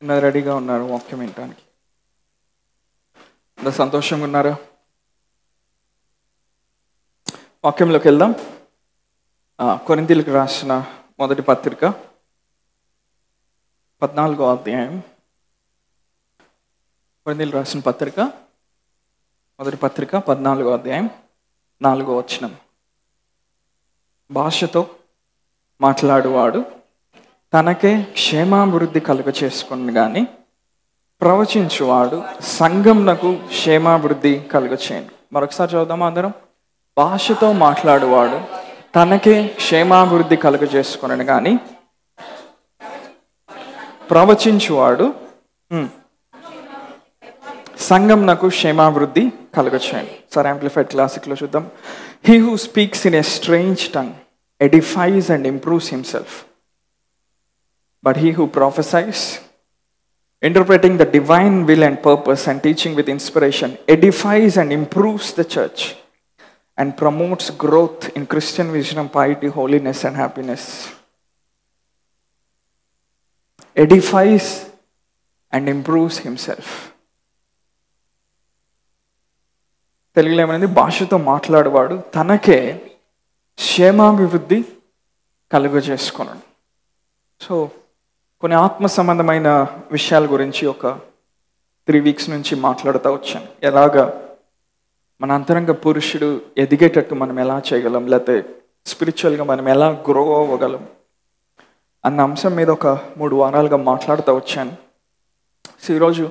ఉన్నారు, రెడీగా ఉన్నారు వాక్యం వినటానికి. అంత సంతోషంగా ఉన్నారా? వాక్యంలోకి వెళ్దాం. కొరింథీయులకు రాసిన మొదటి పత్రిక 14వ అధ్యాయం. కొరింథీయులకు రాసిన పత్రిక మొదటి పత్రిక 14వ అధ్యాయం 4వ వచనం. భాషతో మాట్లాడువాడు తనకే క్షేమాభివృద్ధి కలుగ చేసుకుని గాని ప్రవచించువాడు సంఘంనకు క్షేమాభివృద్ధి కలుగ చేయను. మరొకసారి చదువుదామా అందరం. భాషతో మాట్లాడువాడు తనకే క్షేమాభివృద్ధి కలుగ చేసుకుని గాని ప్రవచించువాడు సంఘంనకు క్షేమాభివృద్ధి కలుగ చేయను. సార్ యాంప్లిఫైడ్ క్లాసిక్లో చూద్దాం. He who speaks in a strange tongue edifies and improves himself, but he who prophesies, interpreting the divine will and purpose and teaching with inspiration, edifies and improves the church and promotes growth in Christian wisdom, piety, holiness and happiness. Edifies and improves himself. తెలుగులో ఏమైంది? భాషతో మాట్లాడేవాడు తనకే క్షేమాభివృద్ధి కలుగజేసుకున్నాడు. So కొన్ని ఆత్మ సంబంధమైన విషయాల గురించి ఒక 3 వీక్స్ నుంచి మాట్లాడుతూ వచ్చాను. ఎలాగా మన అంతరంగ పురుషుడు ఎదిగేటట్టు మనం ఎలా చేయగలం, లేకపోతే స్పిరిచువల్గా మనం ఎలా గ్రో అవ్వగలం అన్న అంశం మీద ఒక 3 వారాలుగా మాట్లాడుతూ వచ్చాను. సో ఈరోజు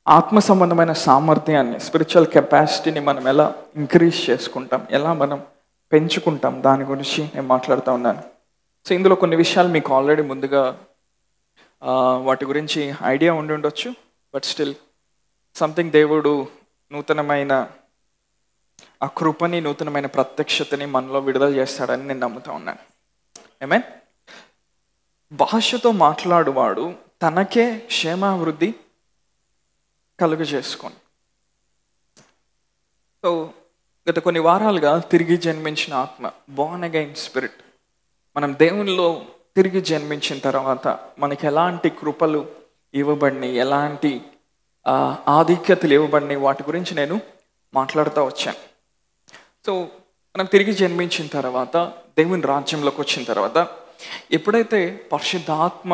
ఆత్మ సంబంధమైన సామర్థ్యాన్ని, స్పిరిచువల్ కెపాసిటీని మనం ఎలా ఇంక్రీజ్ చేసుకుంటాం, ఎలా మనం పెంచుకుంటాం, దాని గురించి నేను మాట్లాడుతూ ఉన్నాను. సో ఇందులో కొన్ని విషయాలు మీకు ఆల్రెడీ ముందుగా వాటి గురించి ఐడియా ఉండి ఉండొచ్చు. బట్ స్టిల్ సంథింగ్ దేవుడు నూతనమైన ఆ కృపని, నూతనమైన ప్రత్యక్షతని మనలో విడుదల చేస్తాడని నేను నమ్ముతూ ఉన్నాను. ఆమేన్. భాషతో మాట్లాడువాడు తనకే క్షేమాభివృద్ధి కలుగజేసుకోండి. సో గత కొన్ని వారాలుగా తిరిగి జన్మించిన ఆత్మ, బోర్న్ అగైన్ స్పిరిట్, మనం దేవునిలో తిరిగి జన్మించిన తర్వాత మనకి ఎలాంటి కృపలు ఇవ్వబడినాయి, ఎలాంటి ఆధిక్యతలు ఇవ్వబడినాయి, వాటి గురించి నేను మాట్లాడుతూ వచ్చాను. సో మనం తిరిగి జన్మించిన తర్వాత, దేవుని రాజ్యంలోకి వచ్చిన తర్వాత, ఎప్పుడైతే పరిశుద్ధాత్మ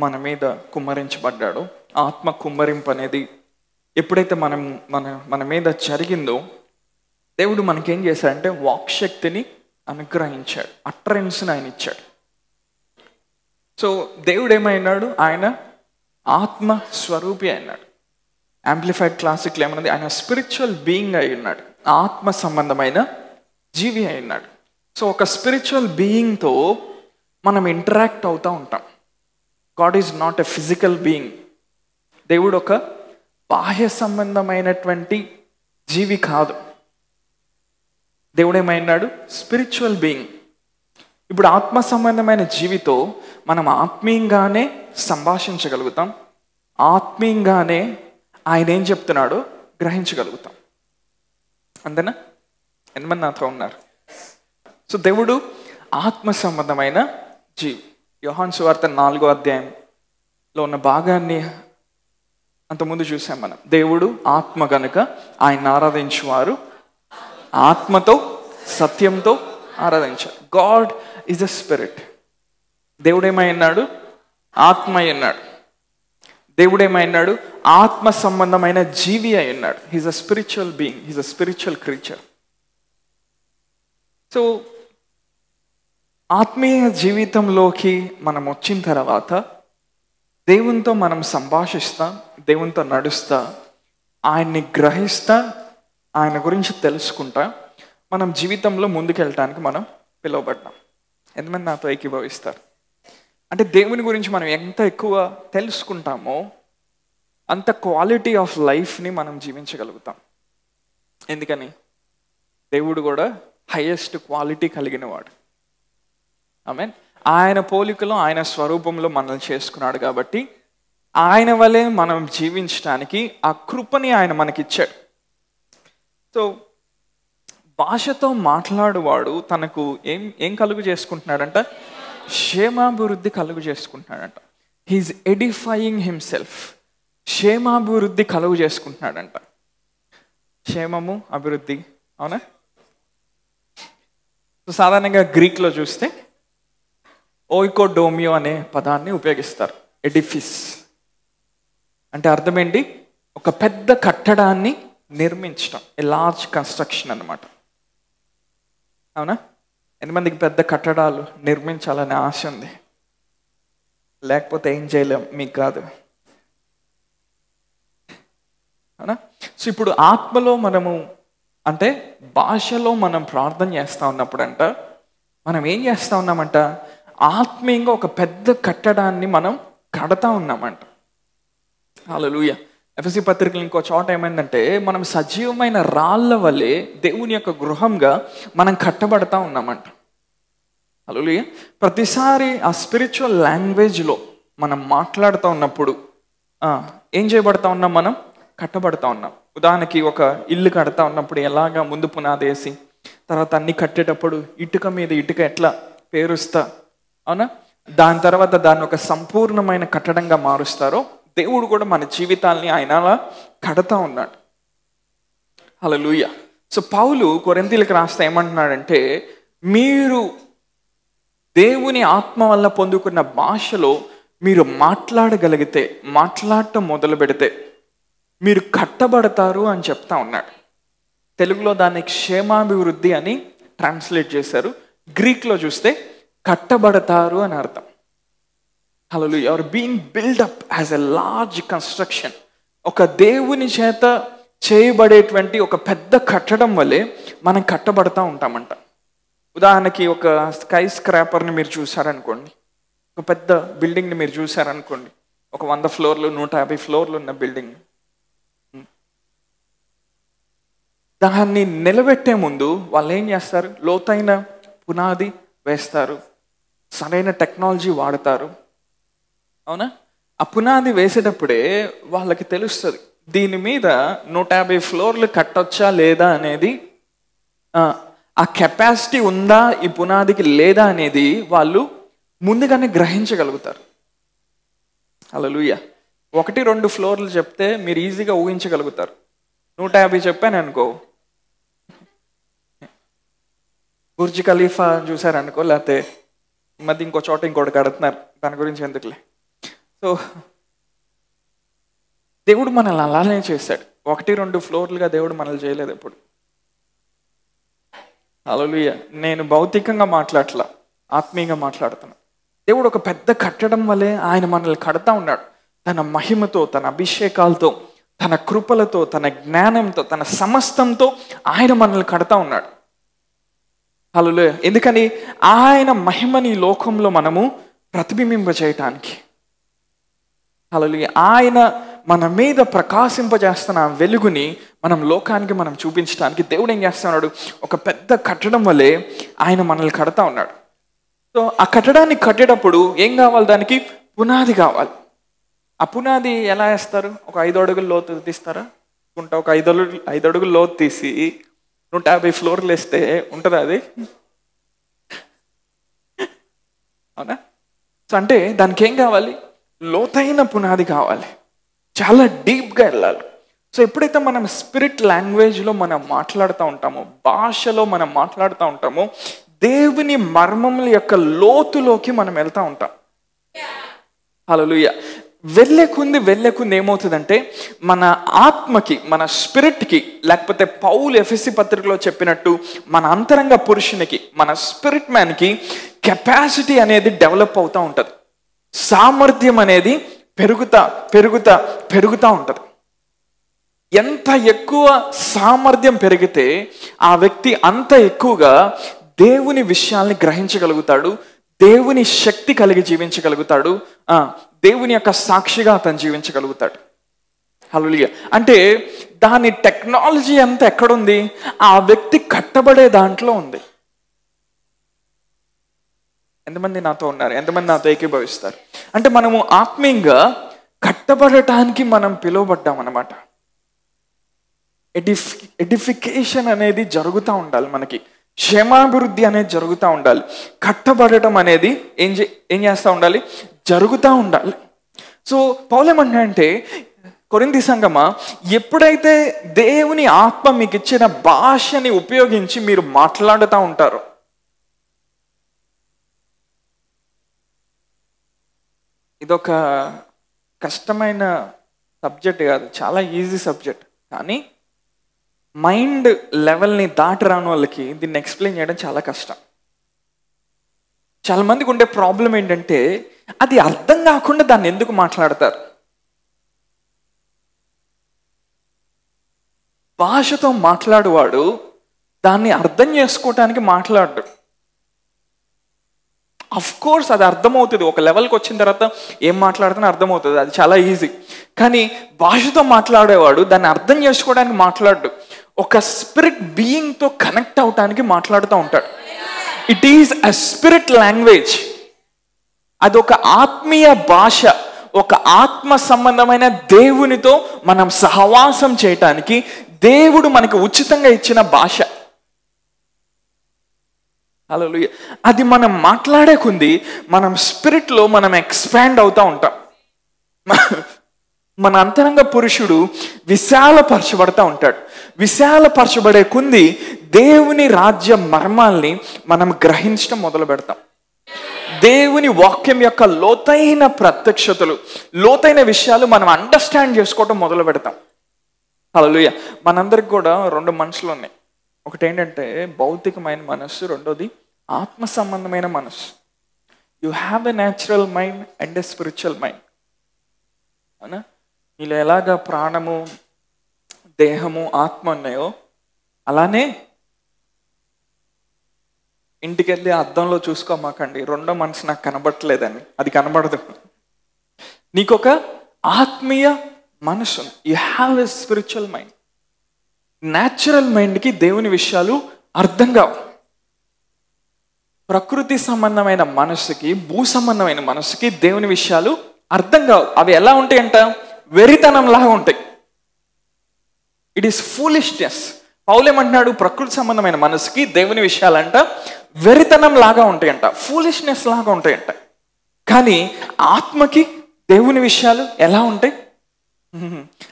మన మీద కుమ్మరించబడ్డాడో, ఆత్మ కుమ్మరింపు అనేది ఎప్పుడైతే మన మీద జరిగిందో, దేవుడు మనకేం చేశాడంటే వాక్శక్తిని అనుగ్రహించాడు, అట్రెన్స్ని ఆయన ఇచ్చాడు. సో దేవుడు ఏమైనాడు? ఆయన ఆత్మ స్వరూపి అయినాడు. యాంప్లిఫైడ్ క్లాసిక్లో ఏమన్నది? ఆయన స్పిరిచువల్ బీయింగ్ అయి ఉన్నాడు, ఆత్మ సంబంధమైన జీవి అయినాడు. సో ఒక స్పిరిచువల్ బీయింగ్తో మనం ఇంటరాక్ట్ అవుతూ ఉంటాం. God is not a physical being. దేవుడు ఒక బాహ్య సంబంధమైనటువంటి జీవి కాదు. దేవుడు ఏమైనాడు? Spiritual being. ఇప్పుడు ఆత్మ సంబంధమైన జీవితో మనం ఆత్మీయంగానే సంభాషించగలుగుతాం, ఆత్మీయంగానే ఆయన ఏం చెప్తున్నాడో గ్రహించగలుగుతాం. అంతేనా? ఎంతమంది నాతో ఉన్నారు? సో దేవుడు ఆత్మ సంబంధమైన జీవి. యోహాను సువార్త 4వ అధ్యాయంలో ఉన్న భాగాన్ని అంతకుముందు చూసాం మనం. దేవుడు ఆత్మ గనుక ఆయన ఆరాధించువారు ఆత్మతో సత్యంతో ఆరాధించారు. God is a spirit. దేవుడేమైనాడు? ఆత్మ అన్నాడు. దేవుడేమైనాడు? ఆత్మ సంబంధమైన జీవి అయి ఉన్నాడు. He's a spiritual being, he's a spiritual creature. So ఆత్మీయ జీవితంలోకి మనం వచ్చిన తర్వాత దేవునితో మనం సంభాషిస్తా, దేవునితో నడుస్తా, ఆయన్ని గ్రహిస్తా, ఆయన గురించి తెలుసుకుంటా మనం జీవితంలో ముందుకెళ్ళటానికి మనం పిలువబడ్డాం. ఎంతమంది నాతో ఏకీభవిస్తారు? అంటే దేవుని గురించి మనం ఎంత ఎక్కువ తెలుసుకుంటామో అంత క్వాలిటీ ఆఫ్ లైఫ్ని మనం జీవించగలుగుతాం. ఎందుకని? దేవుడు కూడా హైయెస్ట్ క్వాలిటీ కలిగిన వాడు. ఆమేన్. ఆయన పోలికలో, ఆయన స్వరూపంలో మనల్ని చేసుకున్నాడు కాబట్టి ఆయన వలె మనం జీవించడానికి ఆ కృపని ఆయన మనకిచ్చాడు. సో భాషతో మాట్లాడువాడు తనకు ఏం కలుగు చేసుకుంటున్నాడంట? క్షేమాభివృద్ధి కలుగు చేసుకుంటున్నాడంట. He's edifying himself. క్షేమాభివృద్ధి కలుగు చేసుకుంటున్నాడంట. క్షేమము, అభివృద్ధి, అవునా? సాధారణంగా గ్రీక్లో చూస్తే ఓయికోడోమియో అనే పదాన్ని ఉపయోగిస్తారు. ఎడిఫిస్ అంటే అర్థం ఏంటి? ఒక పెద్ద కట్టడాన్ని నిర్మించడం, ఏ లార్జ్ కన్స్ట్రక్షన్ అన్నమాట. అవునా? ఎంతమందికి పెద్ద కట్టడాలు నిర్మించాలనే ఆశ ఉంది? లేకపోతే ఏం చేయలేం, మీకు కాదు. అవునా? సో ఇప్పుడు ఆత్మలో మనము అంటే భాషలో మనం ప్రార్థన చేస్తూ ఉన్నప్పుడంట మనం ఏం చేస్తూ ఉన్నామంట? ఆత్మీయంగా ఒక పెద్ద కట్టడాన్ని మనం కడతా ఉన్నామంట. హల్లెలూయా. ఎఫెసీ పత్రికలు ఇంకో చోట ఏమైందంటే మనం సజీవమైన రాళ్ళ వల్లే దేవుని యొక్క గృహంగా మనం కట్టబడతా ఉన్నామంట. హల్లెలూయా. ప్రతిసారి ఆ స్పిరిచువల్ లాంగ్వేజ్లో మనం మాట్లాడుతూ ఉన్నప్పుడు ఏం చేయబడతా ఉన్నాం? మనం కట్టబడతా ఉన్నాం. ఉదాహరణకి ఒక ఇల్లు కడతా ఉన్నప్పుడు ఎలాగా ముందు పునాది వేసి తర్వాత అన్ని కట్టేటప్పుడు ఇటుక మీద ఇటుక ఎట్లా పేరుస్తా, అవునా? దాని తర్వాత దాన్ని ఒక సంపూర్ణమైన కట్టడంగా మారుస్తారో దేవుడు కూడా మన జీవితాల్ని ఆయన అలా కడతా ఉన్నాడు. హల్లెలూయా. సో పౌలు కొరింథీయులకు రాస్తే ఏమంటున్నాడంటే, మీరు దేవుని ఆత్మ వల్ల పొందుకున్న భాషలో మీరు మాట్లాడగలిగితే, మాట్లాడటం మొదలు పెడితే మీరు కట్టబడతారు అని చెప్తా ఉన్నాడు. తెలుగులో దాన్ని క్షేమాభివృద్ధి అని ట్రాన్స్లేట్ చేశారు. గ్రీక్లో చూస్తే కట్టబడతారు అని అర్థం. Hallelujah. You are being build up as a large construction. ఒక దేవుని చేత చేయబడేటువంటి ఒక పెద్ద కట్టడం వల్లే మనం కట్టబడతా ఉంటామంట. ఉదాహరణకి ఒక స్కై స్క్రాపర్ని మీరు చూసారనుకోండి, ఒక పెద్ద బిల్డింగ్ని మీరు చూసారనుకోండి, ఒక 100 ఫ్లోర్లు 150 ఫ్లోర్లు ఉన్న బిల్డింగ్. దాన్ని నిలబెట్టే ముందు వాళ్ళు ఏం చేస్తారు? లోతైన పునాది వేస్తారు, సరైన టెక్నాలజీ వాడతారు. అవునా? ఆ పునాది వేసేటప్పుడే వాళ్ళకి తెలుస్తుంది దీని మీద 150 ఫ్లోర్లు కట్టొచ్చా లేదా అనేది, ఆ కెపాసిటీ ఉందా ఈ పునాదికి లేదా అనేది వాళ్ళు ముందుగానే గ్రహించగలుగుతారు. హల్లెలూయా. 1-2 ఫ్లోర్లు చెప్తే మీరు ఈజీగా ఊహించగలుగుతారు. 150 చెప్పాను అనుకో, బుర్జ్ ఖలీఫా చూసారనుకో, లేకపోతే ఈ మధ్య ఇంకో చోట ఇంకోటి కడుతున్నారు, దాని గురించి ఎందుకులే. సో దేవుడు మనల్ని అలానే చేశాడు. 1-2 ఫ్లోర్లుగా దేవుడు మనల్ని చేయలేదు ఎప్పుడు. హల్లెలూయా. నేను భౌతికంగా మాట్లాడట్లా, ఆత్మీయంగా మాట్లాడుతున్నాను. దేవుడు ఒక పెద్ద కట్టడం వల్లే ఆయన మనల్ని కడతా ఉన్నాడు. తన మహిమతో, తన అభిషేకాలతో, తన కృపలతో, తన జ్ఞానంతో, తన సమస్తంతో ఆయన మనల్ని కడతా ఉన్నాడు. హల్లెలూయా. ఎందుకని? ఆయన మహిమని లోకంలో మనము ప్రతిబింబింప చేయటానికి. హల్లెలూయా. ఆయన మన మీద ప్రకాశింపజేస్తున్న వెలుగుని మనం లోకానికి మనం చూపించడానికి దేవుడు ఏం చేస్తున్నాడు? ఒక పెద్ద కట్టడం వల్లే ఆయన మనల్ని కడతా ఉన్నాడు. సో ఆ కట్టడాన్ని కట్టేటప్పుడు ఏం కావాలి? దానికి పునాది కావాలి. ఆ పునాది ఎలా వేస్తారు? ఒక 5 అడుగుల లోతు తీస్తారా? ఒక 5 అడుగుల లోతు తీసి 150 ఫ్లోర్లు వేస్తే ఉంటుందా అది? అవునా? సో అంటే దానికి ఏం కావాలి? లోతైన పునాది కావాలి, చాలా డీప్గా వెళ్ళాలి. సో ఎప్పుడైతే మనం స్పిరిట్ లాంగ్వేజ్లో మనం మాట్లాడుతూ ఉంటామో, భాషలో మనం మాట్లాడుతూ ఉంటామో, దేవుని మర్మముల యొక్క లోతులోకి మనం వెళ్తూ ఉంటాం. హల్లెలూయా. వెళ్ళకుంది ఏమవుతుందంటే మన ఆత్మకి, మన స్పిరిట్కి, లేకపోతే పౌలు ఎఫెసీ పత్రికలో చెప్పినట్టు మన అంతరంగ పురుషునికి, మన స్పిరిట్ మ్యాన్కి కెపాసిటీ అనేది డెవలప్ అవుతూ ఉంటుంది. సామర్థ్యం అనేది పెరుగుతూ ఉంటుంది. ఎంత ఎక్కువ సామర్థ్యం పెరిగితే ఆ వ్యక్తి అంత ఎక్కువగా దేవుని విషయాల్ని గ్రహించగలుగుతాడు, దేవుని శక్తి కలిగి జీవించగలుగుతాడు, దేవుని యొక్క సాక్షిగా అతను జీవించగలుగుతాడు. హల్లెలూయా. అంటే దాని టెక్నాలజీ అంతా ఎక్కడుంది? ఆ వ్యక్తి కట్టబడే దాంట్లో ఉంది. ఎంతమంది నాతో ఉన్నారు? ఎంతమంది నాతో ఏకీభవిస్తారు? అంటే మనము ఆత్మీయంగా కట్టబడటానికి మనం పిలువబడ్డాం అన్నమాట. ఎడిఫికేషన్ అనేది జరుగుతూ ఉండాలి, మనకి క్షేమాభివృద్ధి అనేది జరుగుతూ ఉండాలి, కట్టబడటం అనేది ఏం చేస్తూ ఉండాలి? జరుగుతూ ఉండాలి. సో పౌలేమంటే, కొరింథీ సంఘమా, ఎప్పుడైతే దేవుని ఆత్మ మీకు ఇచ్చిన భాషని ఉపయోగించి మీరు మాట్లాడుతూ ఉంటారు, ఇదొక కష్టమైన సబ్జెక్ట్ కాదు, చాలా ఈజీ సబ్జెక్ట్. కానీ మైండ్ లెవెల్ని దాటి రాని వాళ్ళకి దీన్ని ఎక్స్ప్లెయిన్ చేయడం చాలా కష్టం. చాలా మందికి ఉండే ప్రాబ్లం ఏంటంటే, అది అర్థం కాకుండా దాన్ని ఎందుకు మాట్లాడతారు. భాషతో మాట్లాడువాడు దాన్ని అర్థం చేసుకోవటానికి మాట్లాడు. అఫ్ కోర్స్ అది అర్థమవుతుంది, ఒక లెవెల్కి వచ్చిన తర్వాత ఏం మాట్లాడుతున్నా అర్థమవుతుంది, అది చాలా ఈజీ. కానీ భాషతో మాట్లాడేవాడు దాన్ని అర్థం చేసుకోవడానికి మాట్లాడు, ఒక స్పిరిట్ బీయింగ్తో కనెక్ట్ అవటానికి మాట్లాడుతూ ఉంటాడు. It is a spirit language. అదొక ఆత్మీయ భాష, ఒక ఆత్మ సంబంధమైన దేవునితో మనం సహవాసం చేయటానికి దేవుడు మనకి ఉచితంగా ఇచ్చిన భాష. హల్లెలూయా. అది మనం మాట్లాడే కొంది మనం స్పిరిట్లో మనం ఎక్స్పాండ్ అవుతూ ఉంటాం. మన అంతరంగ పురుషుడు విశాలపరచబడతా ఉంటాడు. విశాలపరచబడే కొంది దేవుని రాజ్య మర్మాల్ని మనం గ్రహించడం మొదలు పెడతాం. దేవుని వాక్యం యొక్క లోతైన ప్రత్యక్షతలు, లోతైన విషయాలు మనం అండర్స్టాండ్ చేసుకోవటం మొదలు పెడతాం. హల్లెలూయా. మనందరికి కూడా రెండు మనసులు ఉన్నాయి. ఒకటి ఏంటంటే భౌతికమైన మనస్సు, రెండోది ఆత్మ సంబంధమైన మనస్సు. You have a natural mind and a spiritual mind. అవునా? ఇలా ఎలాగ ప్రాణము, దేహము, ఆత్మ ఉన్నాయో అలానే ఇంటికి వెళ్ళి అద్దంలో చూసుకోమాకండి, రెండో మనసు నాకు కనబడట్లేదని. అది కనబడదు. నీకొక ఆత్మీయ మనసు, you have a spiritual mind. Natural మైండ్కి దేవుని విషయాలు అర్థం కావు. ప్రకృతి సంబంధమైన మనస్సుకి, భూ సంబంధమైన మనస్సుకి దేవుని విషయాలు అర్థం కావు. అవి ఎలా ఉంటాయంట? వెరితనంలాగా ఉంటాయి. It is foolishness. పౌలేమంటున్నాడు, ప్రకృతి సంబంధమైన మనసుకి దేవుని విషయాలంట వెరితనం లాగా ఉంటాయంట, ఫూలిష్నెస్ లాగా ఉంటాయంట. కానీ ఆత్మకి దేవుని విషయాలు ఎలా ఉంటాయి?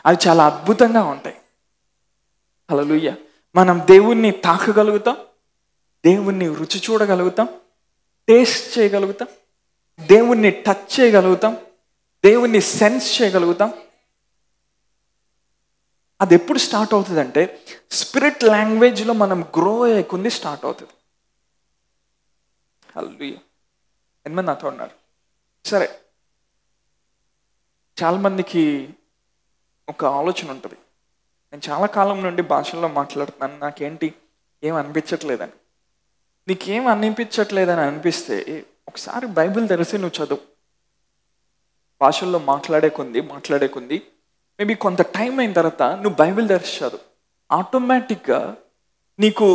అవి చాలా అద్భుతంగా ఉంటాయి. హల్లెలూయా. మనం దేవుణ్ణి తాకగలుగుతాం, దేవుణ్ణి రుచి చూడగలుగుతాం, టేస్ట్ చేయగలుగుతాం, దేవుణ్ణి టచ్ చేయగలుగుతాం, దేవుణ్ణి సెన్స్ చేయగలుగుతాం. అది ఎప్పుడు స్టార్ట్ అవుతుంది అంటే స్పిరిట్ లాంగ్వేజ్లో మనం గ్రో అయ్యే కొద్ది స్టార్ట్ అవుతుంది. హల్లెలూయా. ఎంతమంది నాతో ఉన్నారు? సరే, చాలామందికి ఒక ఆలోచన ఉంటుంది, నేను చాలా కాలం నుండి భాషల్లో మాట్లాడుతున్నాను, నాకేంటి ఏం అనిపించట్లేదని. నీకేం అనిపించట్లేదని అనిపిస్తే ఒకసారి బైబిల్ తెరిచి నువ్వు చదువు. భాషల్లో మాట్లాడే కొంది మేబీ కొంత టైం అయిన తర్వాత నువ్వు బైబిల్ తెరిచి చదువు. ఆటోమేటిక్గా నీకు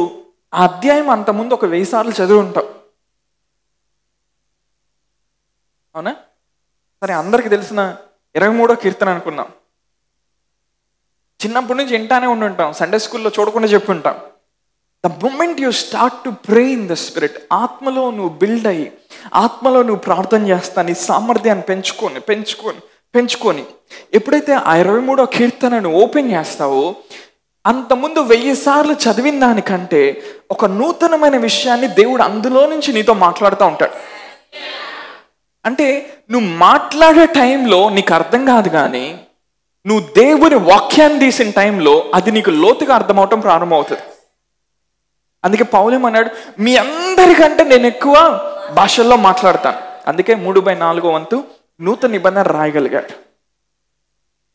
ఆ అధ్యాయం అంతకుముందు ఒక 1000 సార్లు చదివి ఉంటావు. అవునా? సరే, అందరికి తెలిసిన 23వ కీర్తన అనుకున్నాం. చిన్నప్పటి నుంచి వింటానే ఉండుంటాం, సండే స్కూల్లో చూడకుండా చెప్పి ఉంటాం. The moment you start to pray in the spirit, ఆత్మలో నువ్వు బిల్డ్ అయ్యి ఆత్మలో నువ్వు ప్రార్థన చేస్తా, నీ సామర్థ్యాన్ని పెంచుకొని ఎప్పుడైతే ఆ 23వ కీర్తనను ఓపెన్ చేస్తావో, అంతకుముందు 1000 సార్లు చదివిన దానికంటే ఒక నూతనమైన విషయాన్ని దేవుడు అందులో నుంచి నీతో మాట్లాడుతూ ఉంటాడు. అంటే నువ్వు మాట్లాడే టైంలో నీకు అర్థం కాదు, కానీ నువ్వు దేవుని వాక్యాన్ని తీసిన టైంలో అది నీకు లోతుగా అర్థమవటం ప్రారంభమవుతుంది. అందుకే పౌలేమన్నాడు, మీ అందరికంటే నేను ఎక్కువ భాషల్లో మాట్లాడతాను. అందుకే 3/4 వంతు నూతన నిబంధన రాయగలిగాడు.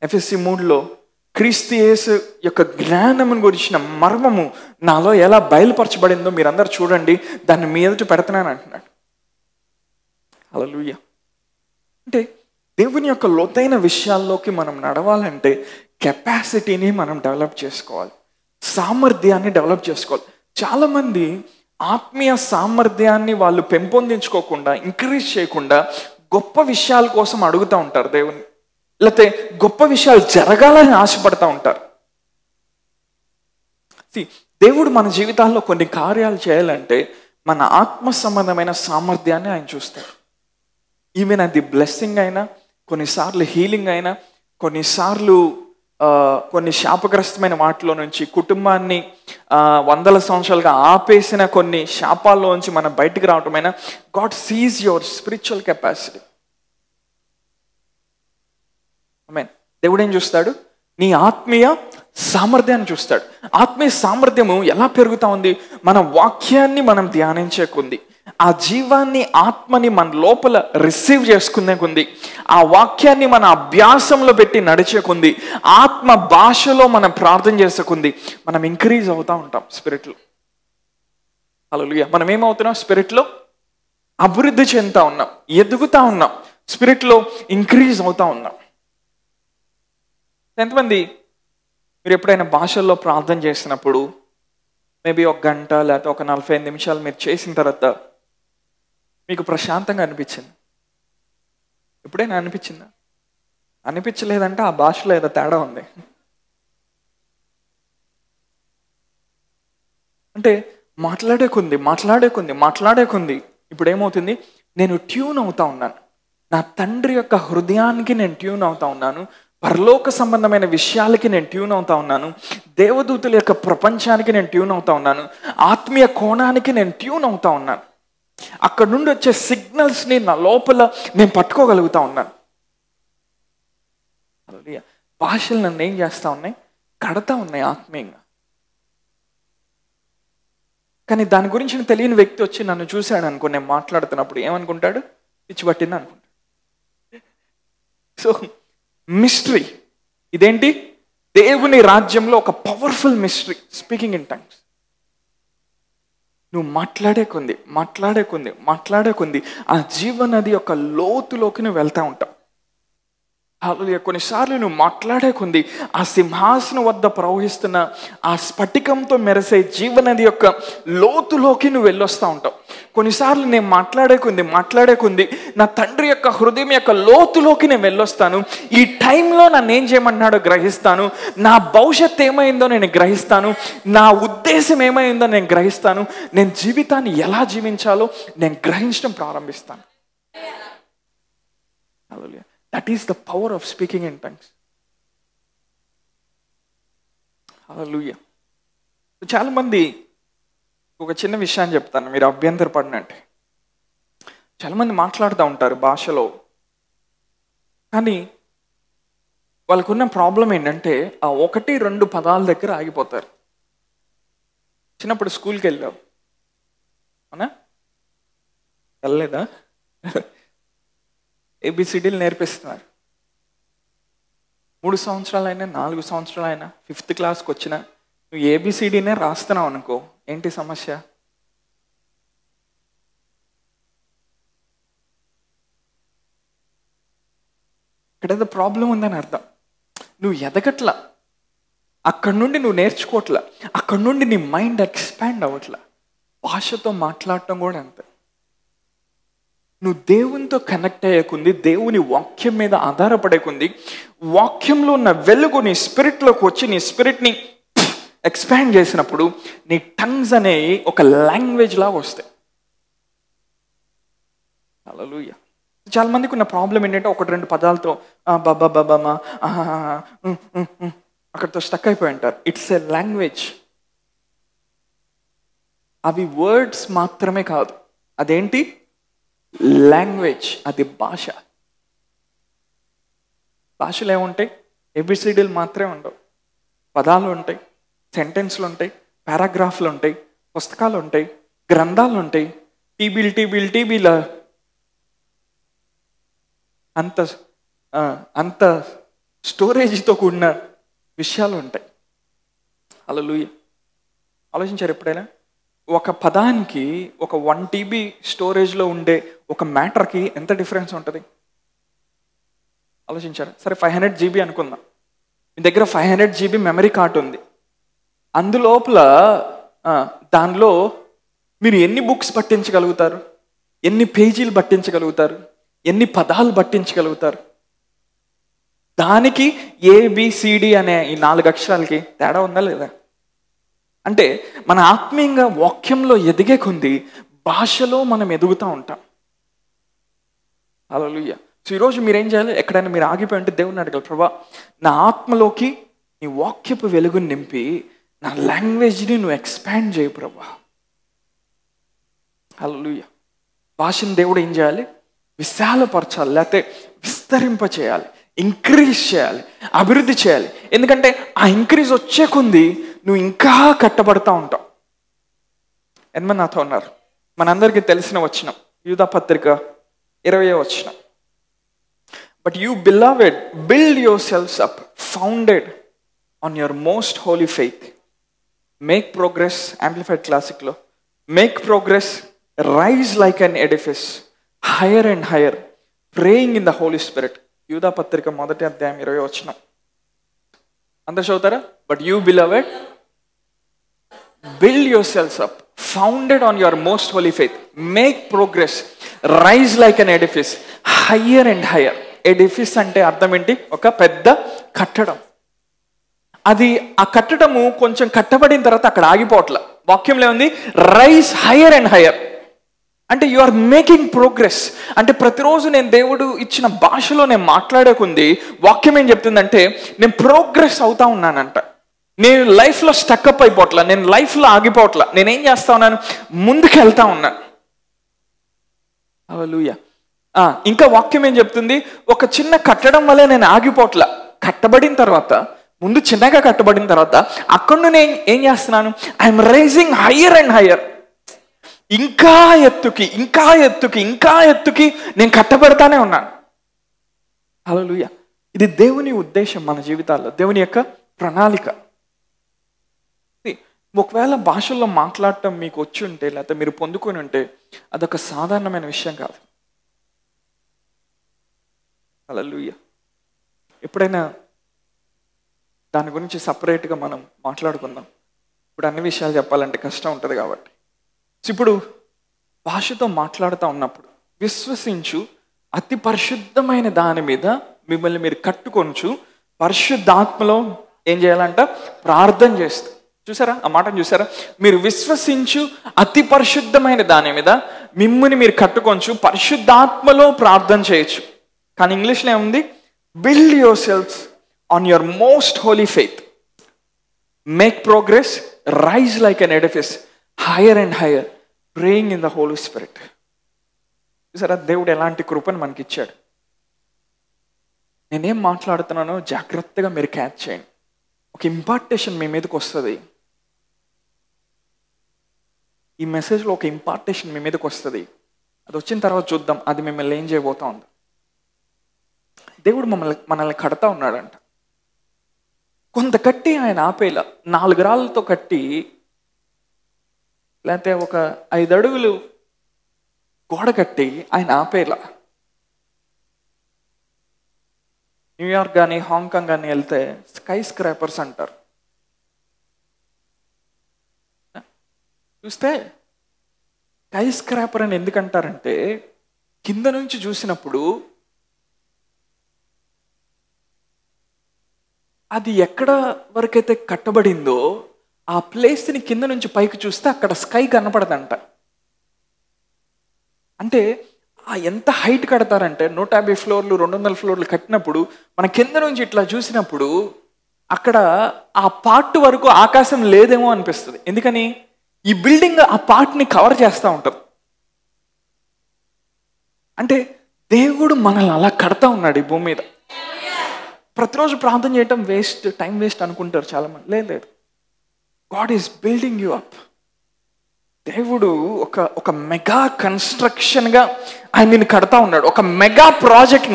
ఎఫెసీ 3లో క్రీస్తు యేసు యొక్క జ్ఞానమును గురించిన మర్మము నాలో ఎలా బయలుపరచబడిందో మీరందరూ చూడండి, దాన్ని మీ ఎదుట పెడుతున్నాను అంటున్నాడు. హల్లెలూయా. అంటే దేవుని యొక్క లోతైన విషయాల్లోకి మనం నడవాలంటే కెపాసిటీని మనం డెవలప్ చేసుకోవాలి, సామర్థ్యాన్ని డెవలప్ చేసుకోవాలి. చాలామంది ఆత్మీయ సామర్థ్యాన్ని వాళ్ళు పెంపొందించుకోకుండా, ఇంక్రీజ్ చేయకుండా గొప్ప విషయాల కోసం అడుగుతూ ఉంటారు దేవుని, లేకపోతే గొప్ప విషయాలు జరగాలని ఆశపడతా ఉంటారు. దేవుడు మన జీవితాల్లో కొన్ని కార్యాలు చేయాలంటే మన ఆత్మ సంబంధమైన సామర్థ్యాన్ని ఆయన చూస్తారు. ఈవెన్ అది బ్లెస్సింగ్ అయినా, కొన్నిసార్లు హీలింగ్ అయినా, కొన్నిసార్లు కొన్ని శాపగ్రస్తమైన వాటిలో నుంచి కుటుంబాన్ని వందల సంవత్సరాలుగా ఆపేసిన కొన్ని శాపాల్లో నుంచి మనం బయటికి రావటమైనా, God sees your spiritual capacity. Amen. దేవుడు ఏం చూస్తాడు? నీ ఆత్మీయ సామర్థ్యాన్ని చూస్తాడు. ఆత్మీయ సామర్థ్యము ఎలా పెరుగుతా ఉంది? మన వాక్యాన్ని మనం ధ్యానించే కొంది, ఆ జీవాన్ని, ఆత్మని మన లోపల రిసీవ్ చేసుకునే కొంది, ఆ వాక్యాన్ని మన అభ్యాసంలో పెట్టి నడిచే కొంది, ఆత్మ భాషలో మనం ప్రార్థన చేసే కొంది మనం ఇంక్రీజ్ అవుతా ఉంటాం స్పిరిట్లో. హల్లెలూయా. మనం ఏమవుతున్నాం? స్పిరిట్లో అభివృద్ధి చెందుతా ఉన్నాం, ఎదుగుతా ఉన్నాం, స్పిరిట్లో ఇంక్రీజ్ అవుతా ఉన్నాం. ఎంతమంది మీరు ఎప్పుడైనా భాషల్లో ప్రార్థన చేసినప్పుడు మేబీ 1 గంట లేకపోతే ఒక 45 నిమిషాలు మీరు చేసిన తర్వాత మీకు ప్రశాంతంగా అనిపించింది? ఎప్పుడైనా అనిపించిందా? అనిపించలేదంటే ఆ భాషలో ఏదో తేడా ఉంది. అంటే మాట్లాడే కొంది ఇప్పుడు ఏమవుతుంది? నేను ట్యూన్ అవుతా ఉన్నాను, నా తండ్రి యొక్క హృదయానికి నేను ట్యూన్ అవుతా ఉన్నాను, పరలోక సంబంధమైన విషయాలకి నేను ట్యూన్ అవుతా ఉన్నాను, దేవదూతుల యొక్క ప్రపంచానికి నేను ట్యూన్ అవుతా ఉన్నాను, ఆత్మీయ కోణానికి నేను ట్యూన్ అవుతా ఉన్నాను. అక్కడ నుండి వచ్చే సిగ్నల్స్ని నా లోపల నేను పట్టుకోగలుగుతా ఉన్నాను. భాషలు నన్ను ఏం చేస్తా ఉన్నాయి? కడతా ఉన్నాయి ఆత్మీయంగా. కానీ దాని గురించి తెలియని వ్యక్తి వచ్చి నన్ను చూశాడు అనుకో, నేను మాట్లాడుతున్నప్పుడు ఏమనుకుంటాడు? పిచ్చి పట్టింది అనుకుంటాడు. సో మిస్టరీ ఇదేంటి? దేవుని రాజ్యంలో ఒక powerful mystery, speaking in tongues. నువ్వు మాట్లాడే కొంది ఆ జీవనది యొక్క లోతులోకి నువ్వు వెళ్తా ఉంటావు. హల్లెలూయా. కొన్నిసార్లు నువ్వు మాట్లాడే కొంది ఆ సింహాసనం వద్ద ప్రవహిస్తున్న ఆ స్ఫటికంతో మెరిసే జీవనది యొక్క లోతులోకి నువ్వు వెళ్ళొస్తూ ఉంటావు. కొన్నిసార్లు నేను మాట్లాడే కొంది నా తండ్రి యొక్క హృదయం యొక్క లోతులోకి నేను వెళ్ళొస్తాను. ఈ టైంలో నన్ను ఏం చేయమన్నాడో గ్రహిస్తాను, నా భవిష్యత్తు ఏమైందో నేను గ్రహిస్తాను, నా ఉద్దేశం ఏమైందో నేను గ్రహిస్తాను, నేను జీవితాన్ని ఎలా జీవించాలో నేను గ్రహించడం ప్రారంభిస్తాను. హల్లెలూయా. That is the power of speaking in tongues. Hallelujah. చాలా మంది, ఒక చిన్న విషయాన్ని చెప్తాను, మీరు అభ్యంతరపడినట్టే. చాలా మంది మాట్లాడుతూ ఉంటారు భాషలో, కానీ వాళ్ళకున్న ప్రాబ్లం ఏంటంటే ఆ 1-2 పదాల దగ్గర ఆగిపోతారు. చిన్నప్పుడు స్కూల్కి వెళ్ళావు, అవునా? వెళ్ళలేదా? ABCDలు నేర్పిస్తున్నారు. 3 సంవత్సరాలైనా 4 సంవత్సరాలైనా 5th క్లాస్కి వచ్చినా నువ్వు ABCDనే రాస్తున్నావు అనుకో, ఏంటి సమస్య? ఇక్కడ ఏదో ప్రాబ్లం ఉందని అర్థం. నువ్వు ఎదగట్లా, అక్కడి నుండి నువ్వు నేర్చుకోవట్లా, అక్కడి నుండి నీ మైండ్ ఎక్స్పాండ్ అవ్వట్లా. భాషతో మాట్లాడటం కూడా అంతే. నువ్వు దేవునితో కనెక్ట్ అయ్యేకుంది, దేవుని వాక్యం మీద ఆధారపడేకుంది, వాక్యంలో ఉన్న వెలుగు నీ స్పిరిట్లోకి వచ్చి నీ స్పిరిట్ని ఎక్స్పాండ్ చేసినప్పుడు నీ టంగ్స్ అనేవి ఒక లాంగ్వేజ్ లాగా వస్తాయి. హల్లెలూయా. చాలా మందికి ఉన్న ప్రాబ్లం ఏంటంటే 1-2 పదాలతో బాబా బాబామా అక్కడితో స్టక్ అయిపోయి ఉంటారు. It's a language. అవి వర్డ్స్ మాత్రమే కాదు, అదేంటి? లాంగ్వేజ్. అది భాష. భాషలు ఏముంటాయి? ABCDలు మాత్రమే ఉండవు. పదాలు ఉంటాయి, సెంటెన్స్లు ఉంటాయి, పారాగ్రాఫ్లు ఉంటాయి, పుస్తకాలు ఉంటాయి, గ్రంథాలు ఉంటాయి, టీబీల అంత స్టోరేజ్తో కూడిన విషయాలు ఉంటాయి. హల్లెలూయా. ఆలోచించారు ఎప్పుడైనా? ఒక పదానికి ఒక 1 TB స్టోరేజ్లో ఉండే ఒక మ్యాటర్కి ఎంత డిఫరెన్స్ ఉంటుంది? ఆలోచించారు? సరే 500 GB అనుకుందాం. మీ దగ్గర 500 GB మెమరీ కార్డ్ ఉంది. అందులోపల దానిలో మీరు ఎన్ని బుక్స్ పట్టించగలుగుతారు? ఎన్ని పేజీలు పట్టించగలుగుతారు? ఎన్ని పదాలు పట్టించగలుగుతారు? దానికి ABCD అనే ఈ 4 అక్షరాలకి తేడా ఉందా లేదా? అంటే మన ఆత్మీయంగా వాక్యంలో ఎదిగే కొంది భాషలో మనం ఎదుగుతూ ఉంటాం. హల్లెలూయా. సో ఈరోజు మీరేం చేయాలి? ఎక్కడైనా మీరు ఆగిపోయి ఉంటే దేవుడిని అడగాలి, ప్రభా నా ఆత్మలోకి నీ వాక్యపు వెలుగుని నింపి నా లాంగ్వేజ్ని నువ్వు ఎక్స్పాండ్ చేయి ప్రభా. హల్లెలూయా. భాషను దేవుడు ఏం చేయాలి? విశాలపరచాలి, లేకపోతే విస్తరింప చేయాలి, ఇంక్రీజ్ చేయాలి, అభివృద్ధి చేయాలి. ఎందుకంటే ఆ ఇంక్రీజ్ వచ్చే కొంది నువ్వు ఇంకా కట్టబడతా ఉంటావు. ఎంతమంది నాతో ఉన్నారు? మనందరికీ తెలిసిన వచనం యూదా పత్రిక 20వ వచనం. But you beloved build yourselves up founded on your most holy faith, make progress. Amplified క్లాసిక్లో make progress, rise like an edifice, higher and higher, praying in the holy spirit. యూదా పత్రిక 1వ అధ్యాయం 20వ వచనం. అందరూ చదువుతారా? But you beloved build yourselves up founded on your most holy faith, make progress, rise like an edifice, higher and higher. Edifice అంటే అర్థం ఏంటి? ఒక పెద్ద కట్టడం. అది ఆ కట్టడము కొంచెం కట్టబడిన తర్వాత అక్కడ ఆగిపోవట్ల. వాక్యంలో ఉంది రైజ్ హైయర్ అండ్ హైయర్. అంటే యు ఆర్ మేకింగ్ ప్రోగ్రెస్. అంటే ప్రతిరోజు నేను దేవుడు ఇచ్చిన భాషలో నేను మాట్లాడేకుంది వాక్యం ఏం చెప్తుందంటే నేను ప్రోగ్రెస్ అవుతా ఉన్నానంట. నేను లైఫ్లో స్టక్అప్ అయిపోవట్లా, నేను లైఫ్లో ఆగిపోవట్లా. నేనేం చేస్తా ఉన్నాను? ముందుకు వెళ్తా ఉన్నాను. హల్లెలూయా. ఇంకా వాక్యం ఏం చెప్తుంది? ఒక చిన్న కట్టడం వల్ల నేను ఆగిపోవట్లా. కట్టబడిన తర్వాత, ముందు చిన్నగా కట్టబడిన తర్వాత అక్కడ నేను ఏం చేస్తున్నాను? I'm rising higher and higher. ఇంకా ఎత్తుకి, ఇంకా ఎత్తుకి, ఇంకా ఎత్తుకి నేను కట్టబడతానే ఉన్నాను. హల్లెలూయా. ఇది దేవుని ఉద్దేశం మన జీవితాల్లో, దేవుని యొక్క ప్రణాళిక. ఒకవేళ భాషల్లో మాట్లాడటం మీకు వచ్చి ఉంటే, లేకపోతే మీరు పొందుకొని ఉంటే, అదొక సాధారణమైన విషయం కాదు. హల్లెలూయా. ఎప్పుడైనా దాని గురించి సపరేట్గా మనం మాట్లాడుకుందాం. ఇప్పుడు అన్ని విషయాలు చెప్పాలంటే కష్టం ఉంటుంది కాబట్టి. ఇప్పుడు భాషతో మాట్లాడుతూ ఉన్నప్పుడు విశ్వసించు అతి పరిశుద్ధమైన దాని మీద మిమ్మల్ని మీరు కట్టుకొనుచు పరిశుద్ధాత్మలో ఏం చేయాలంట? ప్రార్థన చేస్తూ. చూసారా ఆ మాటను? చూసారా? మీరు విశ్వసించు అతి పరిశుద్ధమైన దాని మీద మిమ్మల్ని మీరు కట్టుకొంచు పరిశుద్ధాత్మలో ప్రార్థన చేయొచ్చు. కానీ ఇంగ్లీష్లో ఏముంది? Build yourselves on your most holy faith, make progress, rise like an edifice, higher and higher, praying in the holy spirit. చూసారా దేవుడు ఎలాంటి కృపను మనకి ఇచ్చాడు. నేనేం మాట్లాడుతున్నానో జాగ్రత్తగా మీరు క్యాచ్ చేయండి. ఒక ఇంపార్టేషన్ మీ మీదకి వస్తుంది. ఈ మెసేజ్లో ఒక ఇంపార్టేషన్ మీ మీదకి వస్తుంది. అది వచ్చిన తర్వాత చూద్దాం అది మిమ్మల్ని ఏం చేయబోతా ఉంది. దేవుడు మనల్ని కడతా ఉన్నాడంట. కొంత కట్టి ఆయన ఆపేలా, 4 రాళ్ళతో కట్టి, లేకపోతే ఒక 5 అడుగులు గోడ కట్టి ఆయన ఆపేలా. న్యూయార్క్ కానీ హాంకాంగ్ కానీ వెళ్తే స్కై స్క్రాపర్స్ అంటారు. చూస్తే స్కై స్క్రాపర్ అని ఎందుకంటారంటే కింద నుంచి చూసినప్పుడు అది ఎక్కడ వరకైతే కట్టబడిందో ఆ ప్లేస్ని కింద నుంచి పైకి చూస్తే అక్కడ స్కై కనపడదంట. అంటే ఎంత హైట్ కడతారంటే 150 ఫ్లోర్లు 200 ఫ్లోర్లు కట్టినప్పుడు మన కింద నుంచి ఇట్లా చూసినప్పుడు అక్కడ ఆ పార్ట్ వరకు ఆకాశం లేదేమో అనిపిస్తుంది. ఎందుకని? ఈ బిల్డింగ్ ఆ పార్ట్ని కవర్ చేస్తూ ఉంటుంది. అంటే దేవుడు మనల్ని అలా కడతా ఉన్నాడు ఈ భూమి మీద. ప్రతిరోజు ప్రార్థన చేయటం వేస్ట్, టైం వేస్ట్ అనుకుంటారు చాలామంది. లేదు, God is building you up. దేవుడు ఒక మెగా కన్స్ట్రక్షన్గా ఆయన నిన్ను కడతా ఉన్నాడు. ఒక మెగా ప్రాజెక్ట్.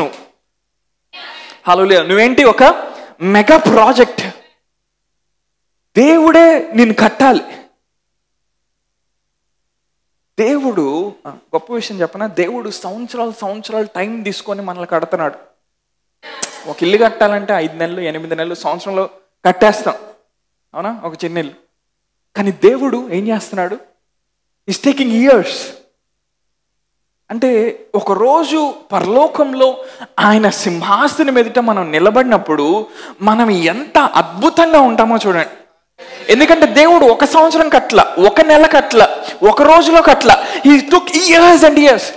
హల్లెలూయా. నువ్వేంటి? ఒక మెగా ప్రాజెక్ట్. దేవుడే నిన్ను కట్టాలి. దేవుడు గొప్ప విషయం చెప్పనా? దేవుడు సంవత్సరాలు టైం తీసుకొని మనల్ని కడుతున్నాడు. ఒక ఇల్లు కట్టాలంటే 5 నెలలు 8 నెలలు సంవత్సరంలో కట్టేస్తాం, అవునా? ఒక చిన్న ఇల్లు. కానీ దేవుడు ఏం చేస్తున్నాడు? Is taking years. అంటే ఒకరోజు పరలోకంలో ఆయన సింహాసనం ఎదుట మనం నిలబడినప్పుడు మనం ఎంత అద్భుతంగా ఉంటామో చూడండి. ఎందుకంటే దేవుడు 1 సంవత్సరం కట్ల, 1 నెల కట్ల, 1 రోజులో కట్ల. He took years and years.